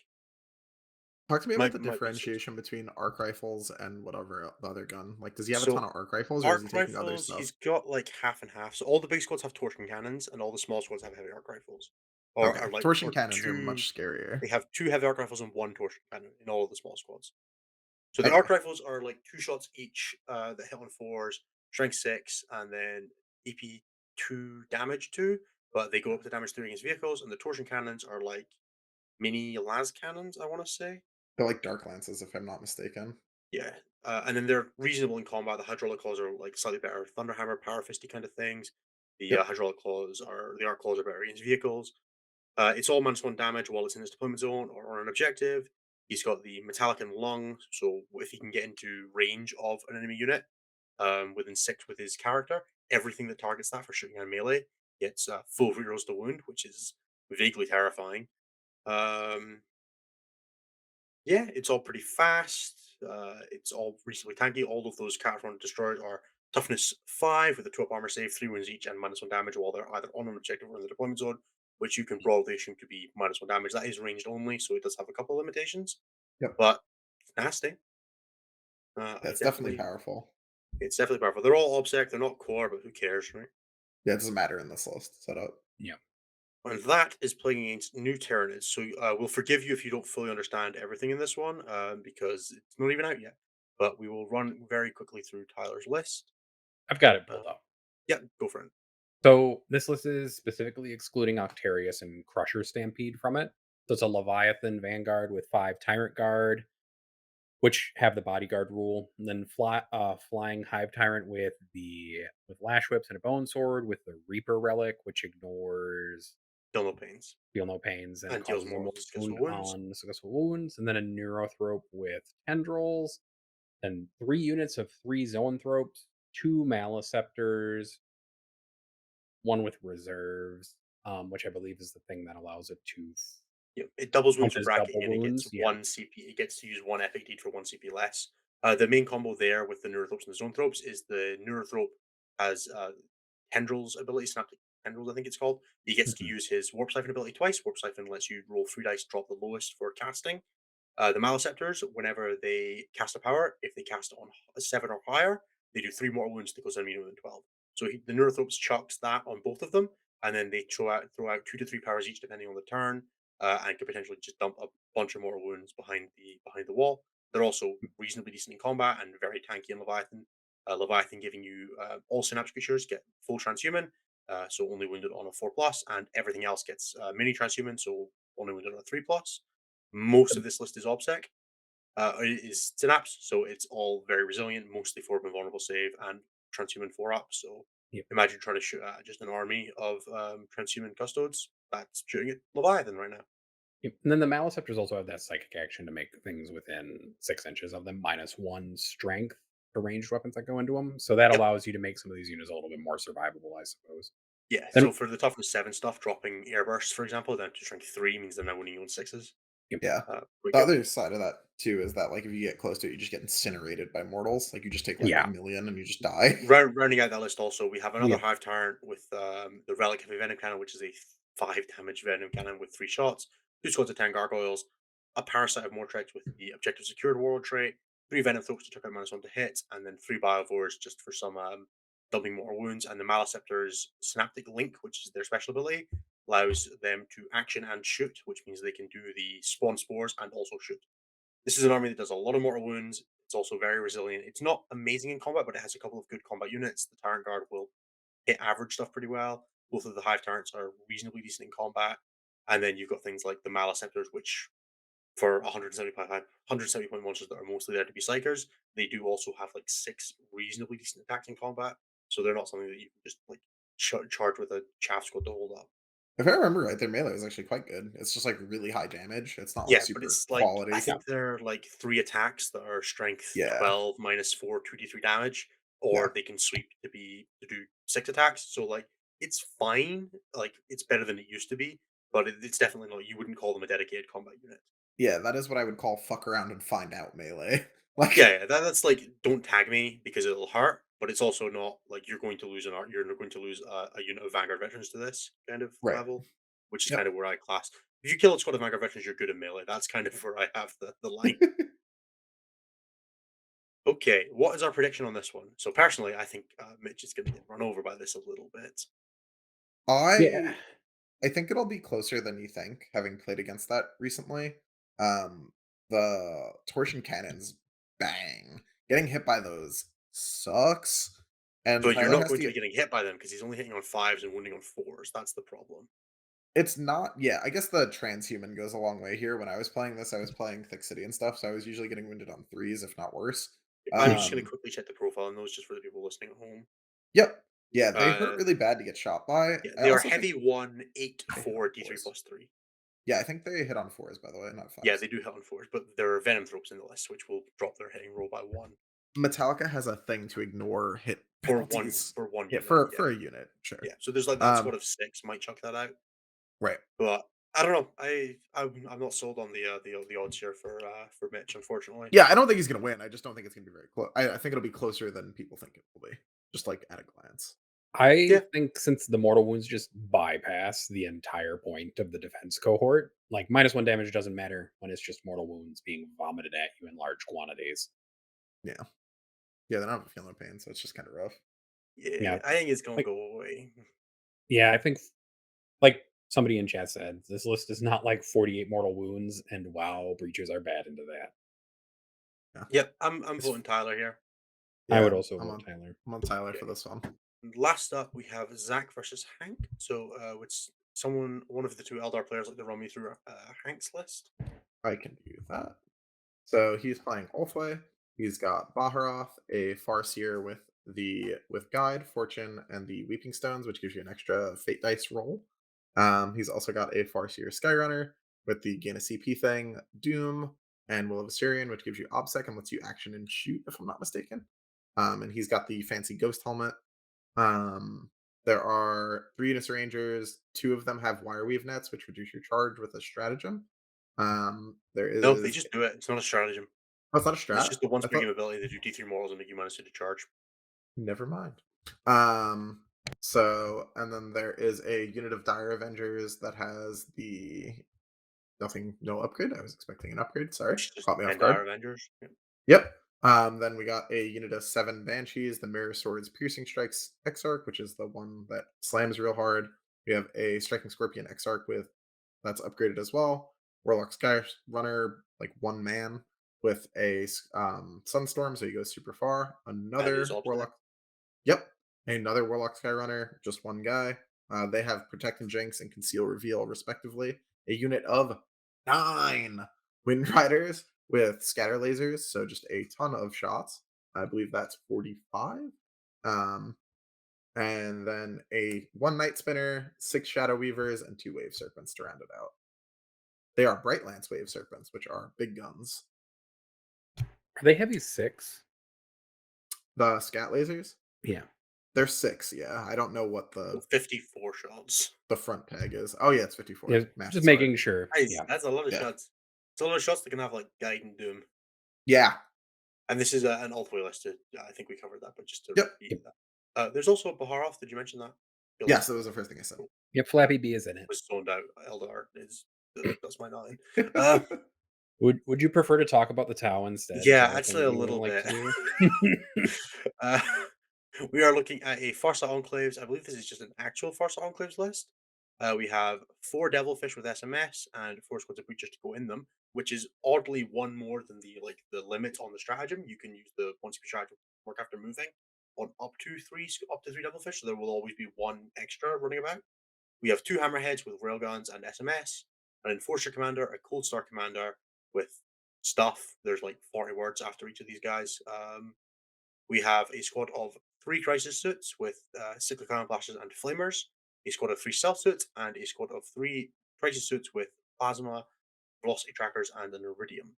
talk to me about the Might be six. differentiation between arc rifles and whatever the other gun. Like, does he have a ton So of arc rifles, or is he arc taking other rifles, stuff? he's got like half and half. So all the big squads have torsion cannons, and all the small squads have heavy arc rifles, or Okay, are like torsion or cannons are two. much scarier. They have two heavy arc rifles and one torsion cannon in all of the small squads. So the arc Okay, rifles are like two shots each that hit on fours, strength six, and then EP two damage two. But they go up to damage three against vehicles, and the torsion cannons are like mini las cannons. I want to say. they're like dark lances, if I'm not mistaken. Yeah. And then they're reasonable in combat. The hydraulic claws are like slightly better thunderhammer, power fisty kind of things. The Yep. hydraulic claws are the arc claws are better against vehicles. It's all -1 damage while it's in its deployment zone or on an objective. He's got the metallic and lung, so if he can get into range of an enemy unit within six with his character, everything that targets that for shooting and melee gets full rerolls to wound, which is vaguely terrifying. Um, yeah, it's all pretty fast. It's all reasonably tanky. All of those Cataphront destroyers are toughness 5 with a 2 up armor save, 3 wounds each, and -1 damage while they're either on an objective or in the deployment zone, which you can broadly assume to be -1 damage. That is ranged only, so it does have a couple limitations, Yep. but it's nasty. I That's definitely definitely, powerful. it's definitely powerful. They're all obsec, they're not core, but who cares, right? Yeah, it doesn't matter in this list setup. Yeah. And that is playing against new Tyranids. So we'll forgive you if you don't fully understand everything in this one, because it's not even out yet. But we will run very quickly through Tyler's list. I've got it Uh, pulled up. yeah, go for it. So this list is specifically excluding Octarius and Crusher Stampede from it. So it's a Leviathan Vanguard with 5 Tyrant Guard, which have the bodyguard rule, and then flying Hive Tyrant with Lash Whips and a Bone Sword with the Reaper Relic, which ignores Still no pains. Feel No Pains and And deals causes a more mortal successful wound wounds. on successful wounds, and then a Neurothrope with Tendrils, and 3 units of 3 Zoanthropes, 2 Maliceptors, one with reserves, which I believe is the thing that allows it to Yeah, it doubles wounds count with as bracket double and it gets wounds. Yeah. 1 CP. It gets to use 1 epic deed for 1 CP less. The main combo there with the Neurothropes and the Zoanthropes is the Neurothrope has Tendrils ability, Synaptic Tendrils, I think it's called. He gets to Mhm. use his Warp Siphon ability twice. Warp Siphon lets you roll 3 dice, drop the lowest for casting. The Maliceptors, whenever they cast a power, if they cast it on a 7 or higher, they do 3 mortal wounds that goes enemy within 12. So the Neurothropes chucks that on both of them, and then they throw out 2 to 3 powers each depending on the turn, and could potentially just dump a bunch of mortal wounds behind the wall. They're also reasonably decent in combat and very tanky in Leviathan. Leviathan giving you all synapse creatures get full transhuman, so only wounded on a 4 plus, and everything else gets mini transhuman, so only wounded on a 3 plus. Most of this list is OBSEC. It is Synapse, so it's all very resilient, mostly 4 vulnerable save and transhuman 4 up. So Yep. imagine trying to shoot at just an army of transhuman custodes. That's shooting at Leviathan right now. Yep. And then the Maliceptors also have that psychic action to make things within 6 inches of them -1 strength to ranged weapons that go into them. So that Yep. allows you to make some of these units a little bit more survivable, I suppose. Yeah. Then, So for the toughness 7 stuff, dropping airbursts, for example, down to strength 3 means they're now winning you on 6s. yep. Yeah. Quick The hit. other side of that too is that like if you get close to it, you just get incinerated by mortals. Like you just take like a Yeah. million and you just die. Rounding out that list, also, we have another Yep. Hive Tyrant with the Relic Heavy Venom Cannon, which is a 5 damage Venom Cannon with 3 shots, 2 squads of 10 Gargoyles, a Parasite of Mortrex with the Objective Secured Warlord trait, 3 Venom Throats to chuck out -1 to hit, and then 3 Biovores just for some doubling mortal wounds. And the Maliceptor's Synaptic Link, which is their special ability, allows them to action and shoot, which means they can do the Spawn Spores and also shoot. This is an army that does a lot of mortal wounds. It's also very resilient. It's not amazing in combat, but it has a couple of good combat units. The Tyrant Guard will hit average stuff pretty well. Both of the Hive Tyrants are reasonably decent in combat. And then you've got things like the Maliceptors, which for 170 point monsters that are mostly there to be psychers, they do also have like 6 reasonably decent attacks in combat. So they're not something that you can just like charge with a chaff squad to hold up. If I remember right, their melee is actually quite good. It's just like really high damage. It's not like Yeah, but super it's like I quality. Yeah. think they're like 3 attacks that are strength Yeah. 12 -4 2d3 damage, Yeah. or they can sweep to do 6 attacks. So like it's fine. Like it's better than it used to be, but it's definitely not. You wouldn't call them a dedicated combat unit. Yeah, that is what I would call fuck around and find out melee. Yeah, Like yeah, that's like don't tag me because it'll hurt. But it's also not like you're going to lose an art. You're not going to lose a unit of Vanguard veterans to this kind of right. level, which is kind Yep. of where I class. If you kill a squad of Vanguard veterans, you're good at melee. That's kind of where I have the line. Okay, what is our prediction on this one? So personally, I think Mitch is going to get run over by this a little bit. Yeah. I I think it'll be closer than you think, having played against that recently. The torsion cannons, bang. Getting hit by those sucks. And But you're Tyler not has going to to be get getting hit by them because he's only hitting on 5s and wounding on 4s. That's the problem. it's not yeah, I guess the transhuman goes a long way here. When I was playing this, I was playing Thick City and stuff, so I was usually getting wounded on threes, if not worse. I'm just going to Um, quickly check the profile on those just for the people listening at home. yep. Yeah, they hurt Uh, really bad to get shot by. yeah, I they are also think heavy 1, 8, they hit on 4, D3 fours. plus 3. Yeah, I think they hit on fours, by the way, not Yeah, fives. they do hit on 4s, but there are Venom Thropes in the list, which will drop their hitting roll by 1. Metallica has a thing to ignore hit penalties. for one Yeah, unit. Yeah, for a unit, sure. yeah. So there's like that Um, squad of 6 might chuck that out, right. but I don't know. I'm not sold on the odds here for Mitch, unfortunately. Yeah, I don't think he's gonna win. I just don't think it's gonna be very close. I think it'll be closer than people think it will be, just like at a glance. I Yeah, think since the mortal wounds just bypass the entire point of the defense cohort, like -1 damage doesn't matter when it's just mortal wounds being vomited at you in large quantities. Yeah, yeah, they're not feeling no pain, so it's just kind of rough. yeah. Yeah, I think it's gonna like go away. yeah, I think like somebody in chat said, this list is not like 48 mortal wounds, and wow, breaches are bad into that. Yeah, Yep, I'm it's voting Tyler here. I would yeah. also vote Tyler. I'm on Tyler Yeah. for this one. And last up, we have Zach versus Hank. So, which one of the two Eldar players like to run me through Hank's list? I can do that. So he's playing Ulthway. He's got Baharoth, a Farseer with Guide, Fortune, and the Weeping Stones, which gives you an extra Fate dice roll. He's also got a Farseer Skyrunner with the gain a CP thing, Doom, and Will of Assyrian, which gives you OBSEC and lets you action and shoot, if I'm not mistaken. And he's got the fancy Ghost Helmet. Um, there are 3 units of Rangers. 2 of them have Wire Weave Nets, which reduce your charge with a stratagem. There No, they is just do it. It's not a stratagem. Oh, it's not a It's strat? just the once I per thought game ability. They do D3 morals and make you minus 2 to charge. never mind. Um, so and then there is a unit of Dire Avengers that has the nothing, no upgrade. I was expecting an upgrade. Sorry, It's just caught me off 10 guard. Dire Avengers. Yeah. Yep. Then we got a unit of 7 Banshees, the Mirror Swords Piercing Strikes Exarch, which is the one that slams real hard. We have a Striking Scorpion Exarch with that's upgraded as well. Warlock Sky Runner, like 1 man with a Sunstorm, so he goes super far. And his Another obstinate. Warlock. Yep. Another Warlock Skyrunner, just 1 guy. They have Protect and Jinx and Conceal Reveal, respectively. A unit of 9 Wind Riders with Scatter Lasers, so just a ton of shots. I believe that's 45. Um, and then a 1 Night Spinner, 6 Shadow Weavers, and 2 Wave Serpents to round it out. They are Bright Lance Wave Serpents, which are big guns. Are they heavy 6? The Scat Lasers, Yeah. they're 6, yeah. I don't know what So 54 shots. the front peg is. Oh yeah, it's Yeah, 54. Math just is hard. making sure. Guys, Yeah. that's a lot of Yeah. shots. It's a lot of shots that can have like Guide and Doom. Yeah. And this is an all the way listed. I think we covered that, but just to Yep. repeat Yep. that. There's also Baharoth. Did you mention that? Your Yes, list that was the first thing I said. Yep, Flappy B is in it. was zoned out. Eldar is that's my 9. Uh, Would you prefer to talk about the Tau instead? Is yeah, that a thing actually that a you would little like bit. to do? uh, we are looking at a Farsa Enclaves. I believe this is just an actual Farsa Enclaves list. We have 4 Devilfish with SMS and 4 squads of breachers to go in them, which is oddly one more than the limit on the stratagem. You can use the once per stratagem work after moving on up to 3 Devilfish, so there will always be 1 extra running about. We have 2 Hammerheads with railguns and SMS, an Enforcer Commander, a Cold Star Commander with stuff. There's like 40 words after each of these guys. We have a squad of 3 Crisis Suits with Cyclic Iron Blasters and Flamers, a squad of 3 Stealth Suits, and a squad of 3 Crisis Suits with Plasma, Velocity Trackers, and an Iridium.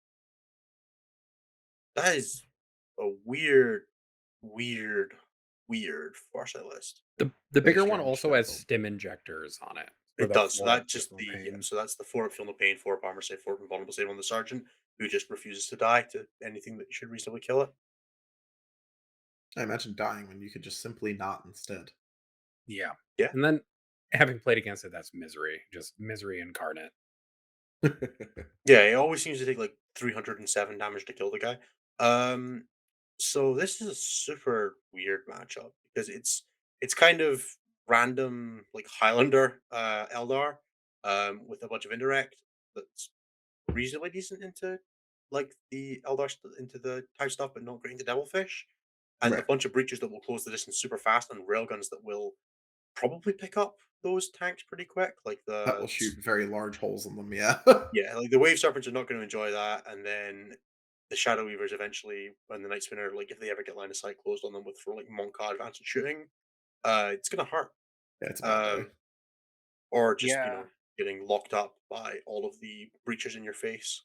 That is a weird, weird Farsight list. The Very bigger one strange also has shuffle. stim injectors on it for It the does. So 4 that up just no the pain. so that's the 4 up feel no pain, 4 up armor save, 4 up invulnerable save on the sergeant, who just refuses to die to anything that should reasonably kill it. I imagine dying when you could just simply not instead. Yeah. Yeah. And then having played against it, that's misery. Just misery incarnate. Yeah, it always seems to take like 307 damage to kill the guy. Um so this is a super weird matchup because it's kind of random like Highlander Eldar with a bunch of indirect that's reasonably decent into like the into the type stuff but not great into Devilfish. And a Right. bunch of breaches that will close the distance super fast and railguns that will probably pick up those tanks pretty quick. Like That will shoot very large holes in them, yeah. yeah, like the wave serpents are not going to enjoy that, and then the shadow weavers eventually, when the night spinner, like if they ever get line of sight closed on them with for like Monka advanced shooting, it's gonna hurt. Yeah, it's a bad day. Um, or just Yeah. getting locked up by all of the breachers in your face.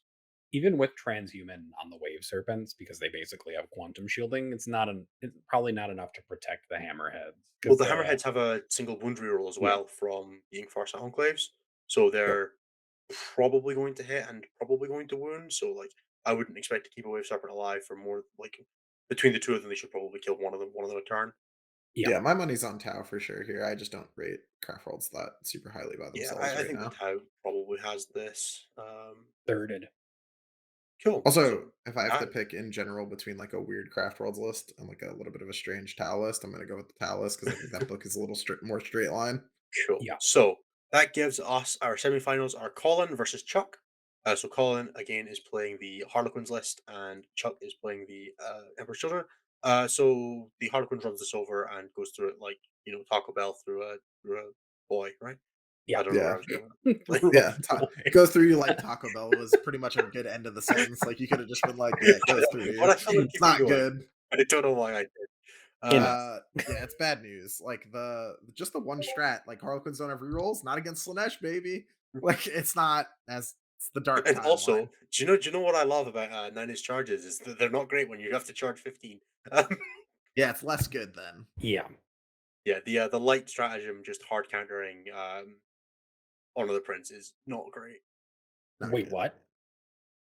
even with transhuman on the wave serpents, because they basically have quantum shielding, it's probably not enough to protect the hammerheads Well, because the Hammerheads have a single wound reroll as yeah, well from being Farsight Enclaves, so Yep. they're probably going to hit and probably going to wound. So like, I wouldn't expect to keep a Wave Serpent alive for more like between the two of them. They should probably kill one of them a turn. yeah, Yeah, my money's on Tau for sure here. I just don't rate craft worlds that super highly by Yeah, themselves I right think the now. Tau probably has this. thirded. Cool. Also, So if I have to that pick in general between like a weird craft worlds list and like a little bit of a strange Tau list, I'm gonna go with the Tau list because I think that book is a little more straight line. cool. Yeah, So that gives us our semifinals are Colin versus Chuck. So Colin again is playing the Harlequins list, and Chuck is playing the Emperor's Children. So the Harlequins runs this over and goes through it like Taco Bell through a boy, right? yeah. I don't know where Yeah. I was going. Like, Through a Yeah. boy. Goes through you like Taco Bell was pretty much a good end of the sentence. Like you could have just been like, yeah, it I goes know, through you. but I felt like It's keeping not going. good. I don't know why I did. Uh, Enough. Uh yeah, it's bad news. Like just the one strat, like Harlequins don't have rerolls, not against Slanesh, baby. Like it's not as it's the dark and timeline. also, do you know what I love about Nine Inch Charges is that they're not great when you have to charge 15. Um, Yeah, it's less good then. Yeah. yeah, the light stratagem just hard countering Honor of the Prince is not great. Not Wait, good. what?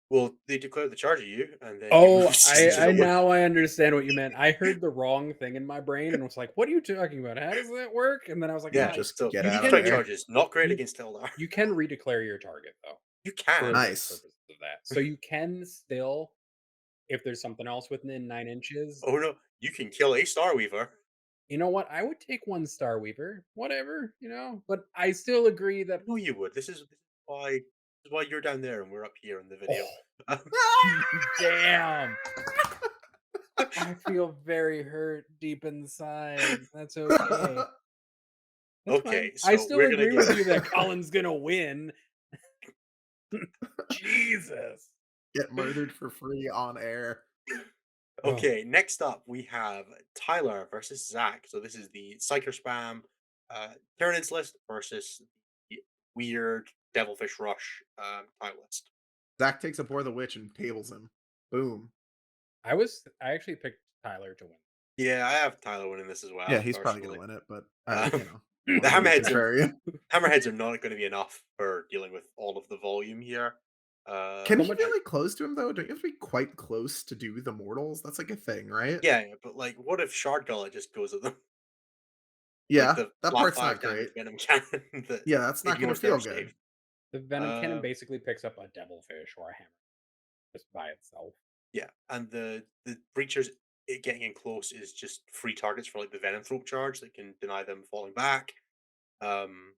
Well, they declare the charge at you, and then you Oh, move 6 inches I away. now I understand what you meant. I heard the wrong thing in my brain and was like, "What are you talking about? How does that work?" And then I was like, Yeah, Yeah, "Ah, just so get you out deep of can strike there. charges not great you against Eldar. you can redeclare your target though You for can. the Nice. purposes of that. So you can still, if there's something else within 9 inches. Oh no, you can kill a Star Weaver. You know what? I would take one Star Weaver, whatever, but I still agree that No, you would. This is why you're down there and we're up here in the video. oh, damn. I feel very hurt deep inside. That's okay. That's fine. Okay, I so still we're gonna agree get with you that Colin's gonna win. Jesus. Get murdered for free on air. Oh, okay. Next up, we have Tyler versus Zach. So this is the Psyker Spam Tyranids list versus the weird Devilfish Rush tile list. Zach takes a Boar the Witch and tables him. Boom. I actually picked Tyler to win. Yeah, I have Tyler winning this as Yeah, well, he's probably gonna personally. win it, but Um, the wanted to be Hammerheads are contrarian. Hammerheads are not going to be enough for dealing with all of the volume here. Can So he be much And like close to him though? Don't you have to be quite close to do the mortals? That's like a thing, right? yeah, yeah, but like, what if Shard Gullet just goes at them? Like Yeah, the that flat part's 5 not great. damage venom cannon that Yeah, that's not gonna ignores their feel good. save. the Venom Cannon Uh, basically picks up a Devilfish or a Hammer just by itself. yeah, and the breachers getting in close is just free targets for like the venom throat charge that can deny them falling back. Um,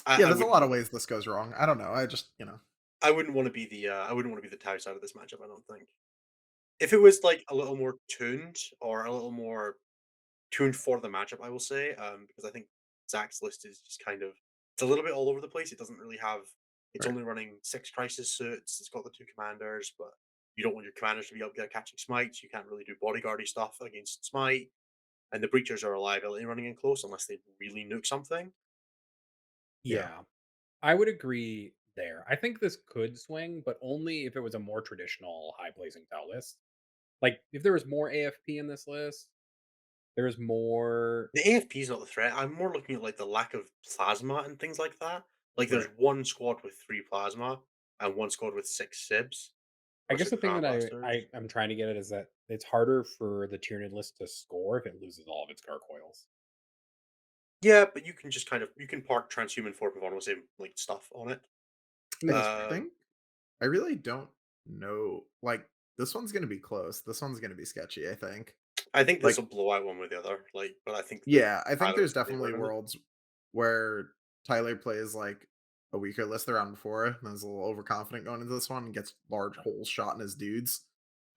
Yeah, I there's a wouldn't lot of want ways this goes wrong. I don't know. I just, I wouldn't want to be the I wouldn't want to be the Tau side of this matchup. I don't think. If it was like a little more tuned or a little more tuned for the matchup, I will say, because I think Zach's list is just kind of it's a little bit all over the place. It doesn't really have. It's right. only running 6 crisis suits. It's got the 2 commanders, but you don't want your commanders to be up there catching smites. You can't really do bodyguardy stuff against smite, and the breachers are a liability running in close unless they really nuke something. Yeah. Yeah. I would agree there. I think this could swing, but only if it was a more traditional high blazing tile list. Like if there was more AFP in this list, there's more. The AFP is not the threat. I'm more looking at like the lack of plasma and things like that. Like there's Right. one squad with 3 plasma and one squad with 6 sibs I or guess the six thing power that blasters. I'm trying to get at is that it's harder for the Tyranid list to score if it loses all of its gargoyles. Yeah, but you can just kind of you can park transhuman for Pavon same like stuff on it. Mm, I that's fair. Um, think I really don't know. Like this one's gonna be close. This one's gonna be sketchy, I think. I think this Like, will blow out one with the other. Like, but I think that yeah, I think Tyler there's is the definitely favorite in it. worlds where Tyler plays like a weaker list the round before, and is a little overconfident going into this one and gets large holes shot in his dudes.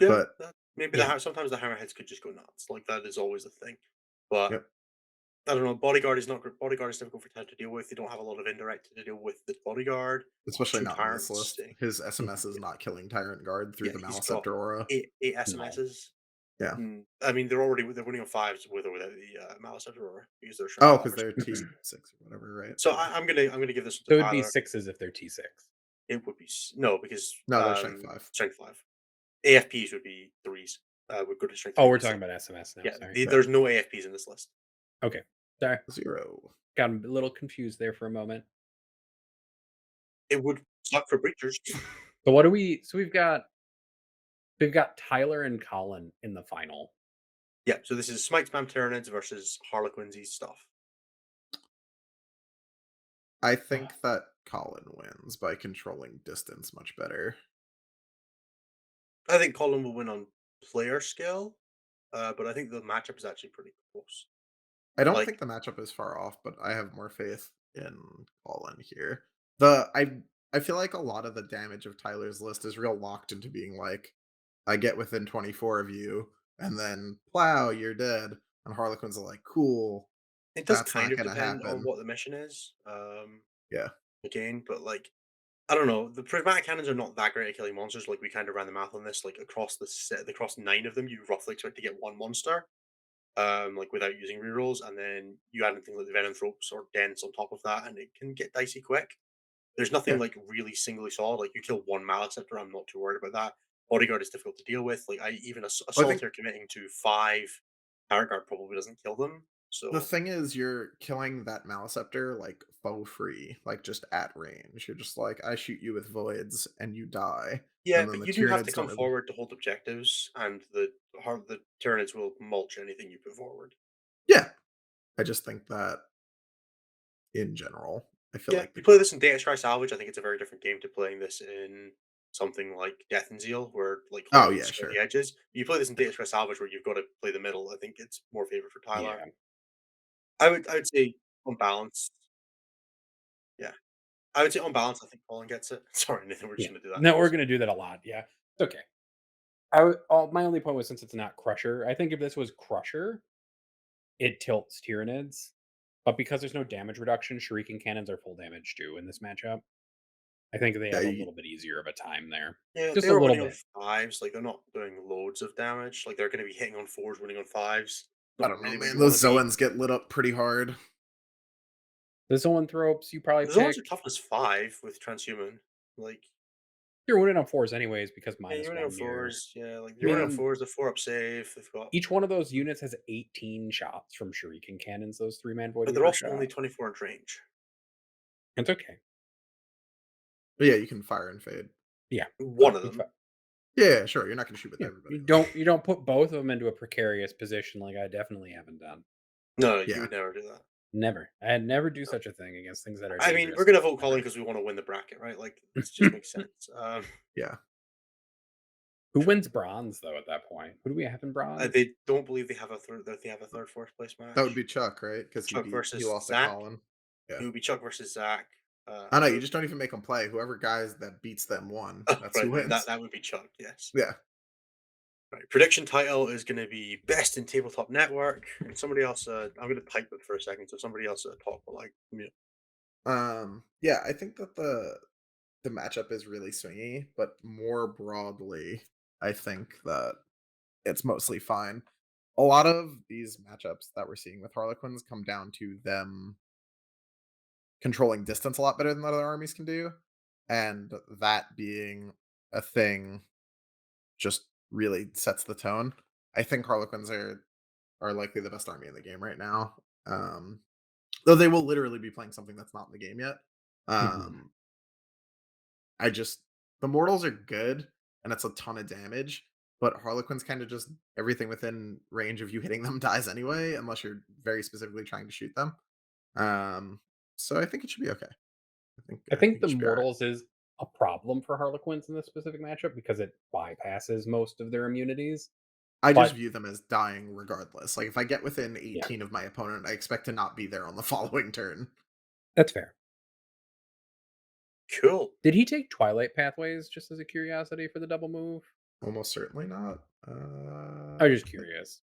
Yeah, But maybe Yeah. sometimes the hammerheads could just go nuts. Like that is always a thing. But yep, I don't know. Bodyguard is not good. Bodyguard is difficult for Ted to deal with. They don't have a lot of indirect to deal with the bodyguard. especially Two not in this tyrants. list. His SMS is Yeah. not killing Tyrant Guard through Yeah, the he's got Maliceptor aura. eight No. SMSs. Yeah. I mean, they're winning on fives with or without the Malice Aurora because they're shroud Oh, of because Ours. they're T6 or whatever, right? So Yeah. I'm gonna give this one So to it'd be Tyler. sixes if they're T6. It would be no, because No, they're strength 5. strength 5. AFPs would be 3s. Would go to strength Oh, 3 we're because talking about SMS now. yeah, Sorry. Yeah. there's no AFPs in this list. Okay. Sorry. 0. Got a little confused there for a moment. It would suck for breachers. So what do we? So we've got Tyler and Colin in the final. Yeah, so this is Smite Spam Tyranids versus Harlequins stuff. I think that Colin wins by controlling distance much better. I think Colin will win on player skill, but I think the matchup is actually pretty close. I don't think Like, the matchup is far off, but I have more faith in Colin here. I feel like a lot of the damage of Tyler's list is real locked into being like, I get within 24 of you, and then plow, you're dead. And Harlequins are like, cool, it does that's kind not of gonna depend on happen. what the mission is. Yeah. Again, but like I don't know. The prismatic cannons are not that great at killing monsters. Like we kind of ran the math on this. Like across the set, across 9 of them, you roughly expect to get one monster. Like without using rerolls, and then you add in things like the venom thropes or dents on top of that, and it can get dicey quick. There's nothing Yeah. like really singly solid. Like you kill one Maliceptor, I'm not too worried about that. Bodyguard is difficult to deal with. Like I even a I think solitaire committing to 5 Power Guard probably doesn't kill them. the So thing is you're killing that Maliceptor like faux free, like just at range. You're just like, I shoot you with voids and you die. yeah, And then but the you do have to Tyranids come don't really. forward to hold objectives, and the Tyranids will mulch anything you put forward. Yeah. I just think that in general, I feel Yeah, like you the play this in Data Strike Salvage. I think it's a very different game to playing this in something like Death and Zeal, where like Oh holding yeah, square sure. the edges. You play this in Data Strike Salvage, where you've got to play the middle. I think it's more favored for Tyler. Yeah. I would say on balance, yeah. I would say on balance, I think Colin gets it. Sorry, Nathan, we're just Yeah. gonna do that No, we're noise. gonna do that a lot. Yeah. It's okay. My only point was since it's not Crusher, I think if this was Crusher, it tilts Tyranids. But because there's no damage reduction, Shuriken cannons are full damage too in this matchup. I think they Yeah, have a little bit easier of a time there. Yeah, Just they a were little winning on bit. 5s. Like they're not doing loads of damage. Like they're going to be hitting on 4s, winning on 5s. I Not don't know, really what man. you want Those to be. Zoans get lit up pretty hard. The Zoanthropes you probably The zones pick. are toughness 5 with transhuman. Like You're winning on fours anyways because yeah, you're minus winning on one near. 4s. Yeah, like I you're winning on mean, 4s. The 4 up save. They've got, each one of those units has 18 shots from Shuriken cannons, those 3-man Void but they're Weaver also only shot. 24 inch range. It's okay. But yeah, you can fire and fade. Yeah. One of You them. Yeah, sure. You're not gonna shoot with Yeah, everybody you though. don't put both of them into a precarious position like I definitely haven't done. No, you Yeah. would never do that. Never. I'd never do such a thing against things that are I mean, we're dangerous. gonna vote Colin Never. because we want to win the bracket, right? Like it just makes sense. Yeah. Who wins bronze though at that point? Who do we have in bronze? They don't believe they have a third. That they have a third fourth place That would match. be Chuck, right? Because Chuck he versus lost to Zach. Colin. It Yeah. would be Chuck versus Zach. I know, And it you would just don't even make them play. Whoever guys that beats them won. oh, That's who right, then that wins. that would be Chuck. Yes. Yeah. Right. Prediction title is going to be best in tabletop network, and somebody else. I'm going to type it for a second, so somebody else talk. But like, yeah. Yeah, I think that the matchup is really swingy, but more broadly, I think that it's mostly fine. A lot of these matchups that we're seeing with Harlequins come down to them controlling distance a lot better than other armies can do. And that being a thing just really sets the tone. I think Harlequins are likely the best army in the game right now. Though they will literally be playing something that's not in the game yet. Mhm. Um, I just the mortals are good and it's a ton of damage, but Harlequins kind of just everything within range of you hitting them dies anyway, unless you're very specifically trying to shoot them. Um, so I think it should be okay. I I think think the it should be all right. Mortals is a problem for Harlequins in this specific matchup because it bypasses most of their immunities. I just But view them as dying regardless. Like if I get within yeah, 18 of my opponent, I expect to not be there on the following turn. that's fair. Cool. Did he take Twilight Pathways just as a curiosity for the double move? Almost certainly not. I was just I think curious.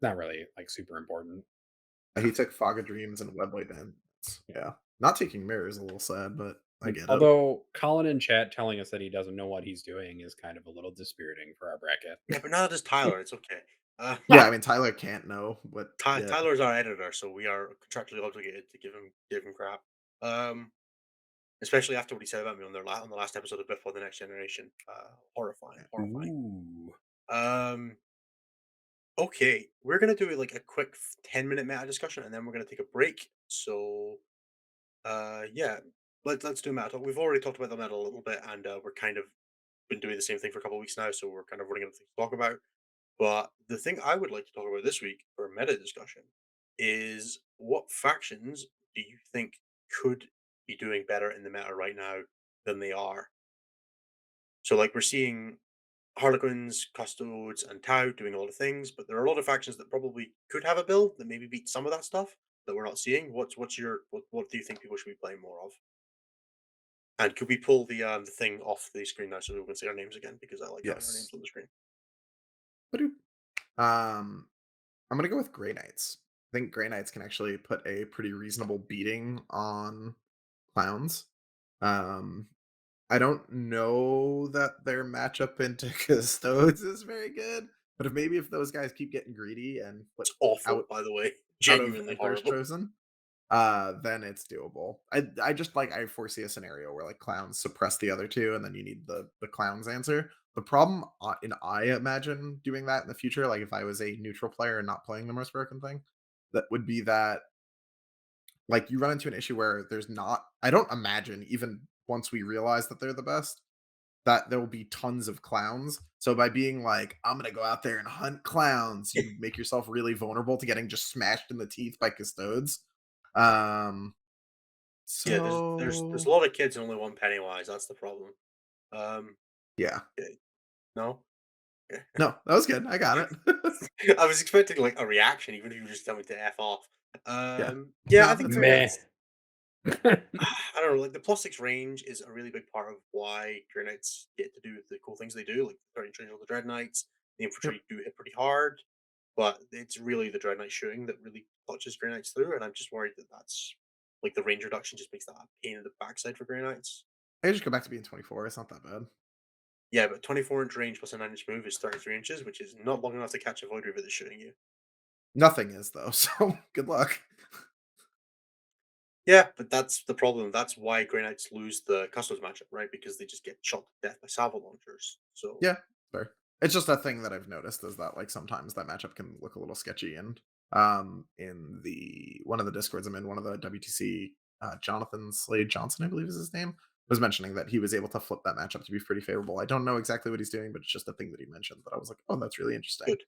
Not really like super important. he took Fog of Dreams and Webway Dance. Yeah. Yeah. Not taking Mirror is a little sad, but I get it. Although Colin in chat telling us that he doesn't know what he's doing is kind of a little dispiriting for our bracket. Yeah, but now that it's Tyler, it's okay. Yeah, I mean Tyler can't know what yet. Tyler's our editor, so we are contractually obligated to give him crap. Um, especially after what he said about me on on the last episode of Before the Next Generation. Horrifying, horrifying. Ooh. Um, okay, we're gonna do like a quick 10-minute meta discussion, and then we're gonna take a break. So, yeah, let's do meta talk. We've already talked about the meta a little bit, and we're kind of been doing the same thing for a couple of weeks now, so we're kind of running out of things to talk about. But the thing I would like to talk about this week for a meta discussion is what factions do you think could be doing better in the meta right now than they are? So, like, we're seeing Harlequins, Custodes, and Tau doing a lot of things, but there are a lot of factions that probably could have a build that maybe beat some of that stuff that we're not seeing. What's your what do you think people should be playing more of? And could we pull the thing off the screen now so we can see our names again? Because I like having our names Yes. on the screen. Ba-doop. Um, I'm gonna go with Grey Knights. I think Grey Knights can actually put a pretty reasonable beating on clowns. Um, I don't know that their matchup into Custodes is very good, but if those guys keep getting greedy and flip It's awful, out by the way. out of Genuinely Emperor's horrible. Chosen, then it's doable. I just like I foresee a scenario where like clowns suppress the other two, and then you need the clowns answer. The problem, I imagine doing that in the future, like if I was a neutral player and not playing the most broken thing, that would be that like you run into an issue where there's not. I don't imagine even once we realize that they're the best that there will be tons of clowns. So by being like, I'm gonna go out there and hunt clowns, you make yourself really vulnerable to getting just smashed in the teeth by custodes. Um, Yeah, there's a so lot of kids and only one Pennywise. That's the problem. Um, yeah. yeah, no. Yeah. No, that was good. I got it. I was expecting like a reaction, even if you were just telling me to f off. Yeah. Yeah, I No, think that's Meh. okay. that's I don't know. Like the plus six range is a really big part of why Grey Knights get to do the cool things they do. Like starting to change all the Dread Knights, the Yep. infantry do hit pretty hard, but it's really the Dread Knight shooting that really touches Grey Knights through. And I'm just worried that that's like the range reduction just makes that a pain in the backside for Grey Knights. I just go back to being 24. It's not that bad. Yeah, but 24-inch range plus a 9-inch move is 33 inches, which is not long enough to catch a Void Reaver that's shooting you. Nothing is though, so good luck. Yeah, but that's the problem. That's why Grey Knights lose the Customs matchup, right? Because they just get shot to death by salvo launchers. So Yeah, fair. It's just a thing that I've noticed is that like sometimes that matchup can look a little sketchy and in the one of the discords I'm in, one of the WTC Jonathan Slade Johnson, I believe is his name, was mentioning that he was able to flip that matchup to be pretty favorable. I don't know exactly what he's doing, but it's just a thing that he mentioned that I was like, oh, that's really interesting. good.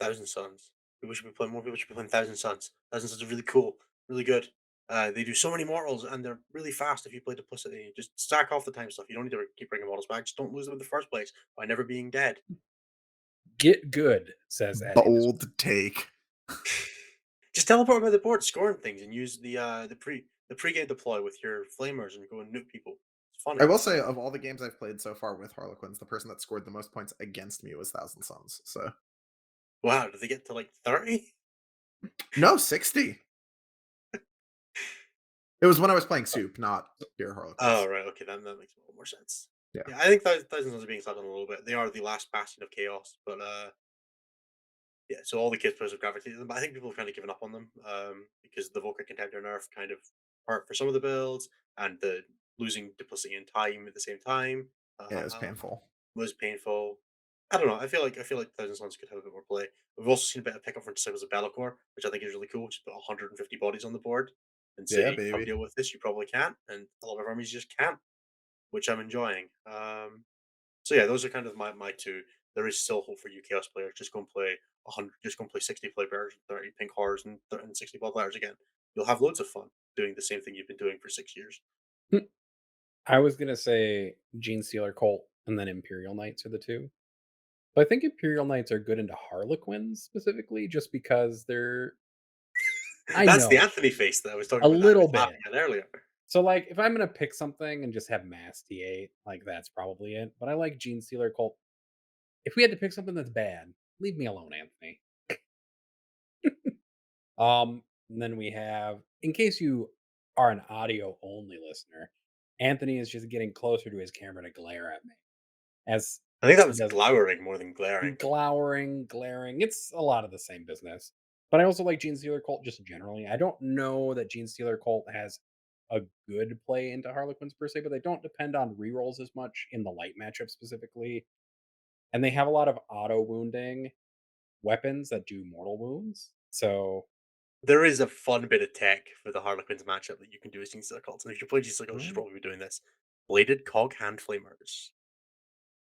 Thousand Suns. We should be playing more people should be playing Thousand Suns. Thousand Suns are really cool, really good. They do so many mortals and they're really fast if you play duplicity. Just stack off the time stuff. You don't need to keep bringing models back. Just don't lose them in the first place by never being dead. Get good, says Addy in this. Bold take. Just teleport by the board, scoring things, and use the pre-game deploy with your flamers and go and nuke people. It's I funny. will say, of all the games I've played so far with Harlequins, the person that scored the most points against me was Thousand Suns. So Wow, did they get to like 30? no, 60. It was when I was playing Soup, not pure Oh Harlequins. right, okay, then that makes a little more sense. Yeah. Yeah, I think Thousand Suns are being slept on a little bit. They are the last bastion of chaos, but yeah, so all the kids players have gravitated to them, but I think people have kind of given up on them because the Volca Contender nerf kind of hurt for some of the builds, and the losing duplicity and time at the same time Yeah, it was um, painful. was painful. I don't know. I feel like Thousand Suns could have a bit more play. We've also seen a bit of pickup from Disciples of Be'lakor, which I think is really cool. Just put 150 bodies on the board and Yeah, say, "Come baby. deal with this." You probably can't, and a lot of armies just can't, which I'm enjoying. So yeah, those are kind of my two. There is still hope for you chaos players. Just go and play 100. Just go and play 60 play bears, 30 pink horrors, and 60 blood letters again. You'll have loads of fun doing the same thing you've been doing for 6 years. I was gonna say Gene Stealer Colt and then Imperial Knights are the two. But I think Imperial Knights are good into Harlequins specifically, just because they're I That's the know Anthony face that I was talking a about. That I little was bit. laughing at earlier. So like if I'm gonna pick something and just have mass T8, like that's probably it. But I like Gene Stealer Colt. If we had to pick something that's bad, leave me alone, Anthony. And then we have, in case you are an audio only listener, Anthony is just getting closer to his camera to glare at me as I think that he was does glowering more than glaring. glowering, glaring. It's a lot of the same business. But I also like Gene Stealer Colt just generally. I don't know that Gene Stealer Colt has a good play into Harlequins per se, but they don't depend on rerolls as much in the light matchup specifically. And they have a lot of auto wounding weapons that do mortal wounds. So There is a fun bit of tech for the Harlequins matchup that you can do as Gene Circles, and if you play Gene Circles, you should mm, probably be doing this. Bladed Cog Hand Flamers.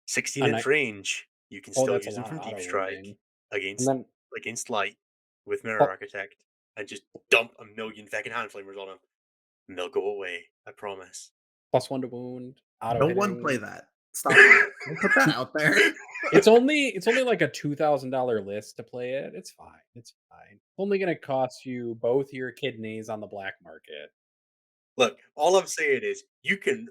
16 a night inch range. You can oh, still that's a use them lot of from Deep auto Strike wounding. And against then light with Mirror pl- Architect and just dump a million fucking hand flamers on them. And they'll go away. I promise. +1 to wound, auto No one play hitting. that. Stop that. Don't put that out there. It's only like a $2,000 list to play it. It's fine. It's fine. It's only gonna cost you both your kidneys on the black market. Look, all I'm saying is you can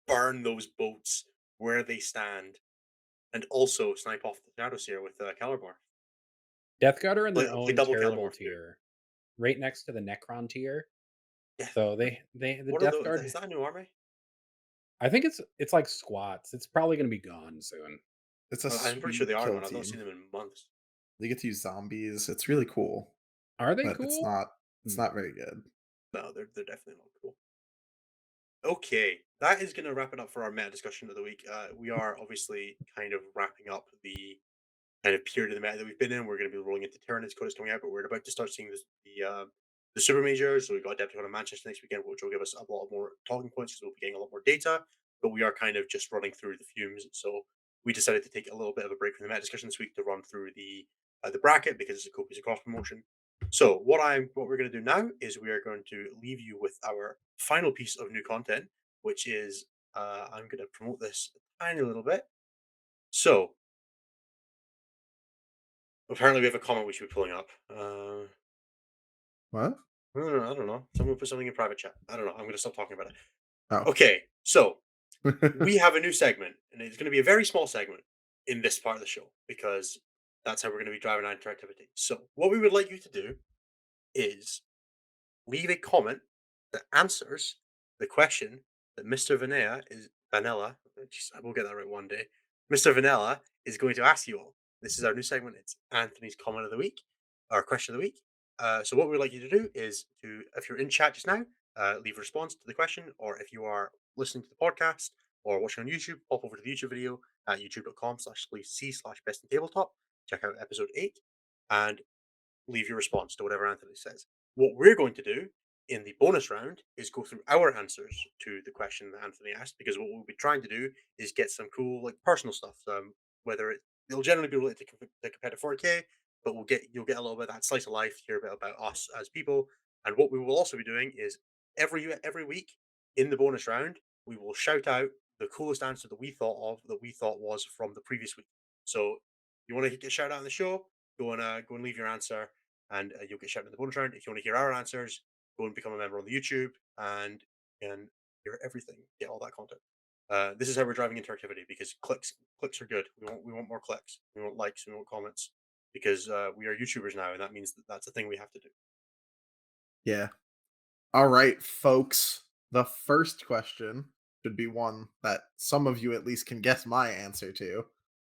burn those boats where they stand and also snipe off the Shadow Seer with Calibar. Death Guard are in their Play own double terrible Calamorph too. tier, right next to the Necron tier. Yeah. So the What are Death those? Guard, Is that a new army? I think it's like squats. It's probably gonna be gone soon. It's a I'm pretty sure they sweet are kill gone. I've not seen team. them in months. They get to use zombies. It's really cool, Are they but it's cool? not. It's Hmm. not very good. No, they're definitely not cool. Okay, that is going to wrap it up for our meta discussion of the week. We are obviously kind of wrapping up the kind of period of the meta that we've been in. We're going to be rolling into Tyranids Codex coming out, but we're about to start seeing the super majors. So we've got Adepticon and Manchester next weekend, which will give us a lot more talking points because we'll be getting a lot more data. But we are kind of just running through the fumes. So we decided to take a little bit of a break from the meta discussion this week to run through the bracket because it's a cool piece of cross promotion. So what we're going to do now is we are going to leave you with our final piece of new content, which is I'm going to promote this a tiny little bit. So apparently we have a comment we should be pulling up. What? I don't know. Someone put something in private chat. I don't know. I'm going to stop talking about it. Oh. Okay, so we have a new segment, and it's going to be a very small segment in this part of the show because that's how we're going to be driving our interactivity. So what we would like you to do is leave a comment that answers the question that Mr. Vanilla. Jeez, I will get that right one day. Mr. Vanilla is going to ask you all. This is our new segment. It's Anthony's comment of the week, or question of the week. So what we'd like you to do is if you're in chat just now, leave a response to the question, or if you are listening to the podcast or watching on YouTube, pop over to the YouTube video at youtube.com/c/best in tabletop. Check out episode 8 and leave your response to whatever Anthony says. What we're going to do in the bonus round is go through our answers to the question that Anthony asked, because what we'll be trying to do is get some cool, like personal stuff. Whether it'll generally be related to competitive 4K, but you'll get a little bit of that slice of life, hear a bit about us as people. And what we will also be doing is every week in the bonus round, we will shout out the coolest answer that we thought was from the previous week. So you want to get shout out on the show, go and leave your answer, and you'll get shouted in the bonus round. If you want to hear our answers, go and become a member on the YouTube and hear everything, get all that content. This is how we're driving interactivity because clicks are good. We want more clicks. We want likes. We want comments because we are YouTubers now, and that means that's a thing we have to do. Yeah. All right, folks. The first question should be one that some of you at least can guess my answer to,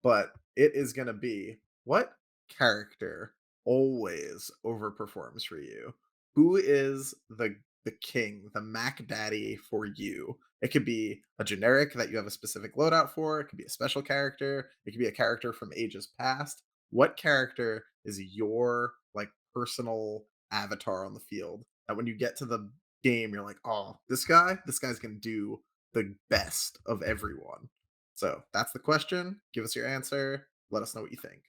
but it is going to be, what character always overperforms for you? Who is the king, the Mac Daddy for you? It could be a generic that you have a specific loadout for. It could be a special character. It could be a character from ages past. What character is your like personal avatar on the field that when you get to the game, you're like, oh, this guy's gonna do the best of everyone. So that's the question. Give us your answer. Let us know what you think.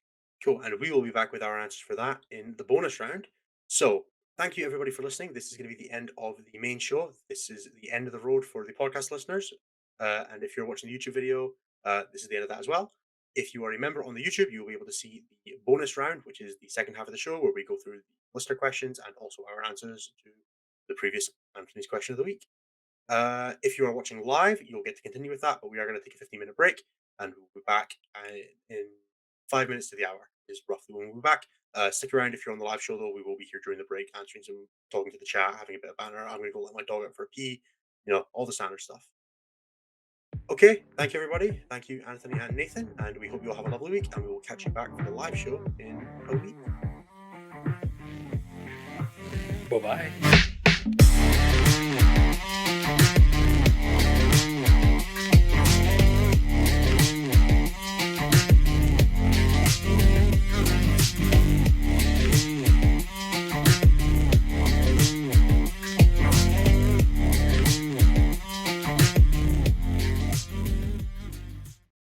Cool. And we will be back with our answers for that in the bonus round. So thank you everybody for listening. This is going to be the end of the main show. This is the end of the road for the podcast listeners. And if you're watching the YouTube video, this is the end of that as well. If you are a member on the YouTube, you'll be able to see the bonus round, which is the second half of the show, where we go through the listener questions and also our answers to the previous Anthony's question of the week. If you are watching live, you'll get to continue with that, but we are going to take a 15-minute break and we'll be back in 5 minutes to the hour is roughly when we'll be back. Stick around if you're on the live show, though. We will be here during the break, answering some, talking to the chat, having a bit of banter. I'm going to go let my dog out for a pee, all the standard stuff. Okay, thank you, everybody. Thank you, Anthony and Nathan, and we hope you all have a lovely week, and we will catch you back for the live show in a week. Bye bye.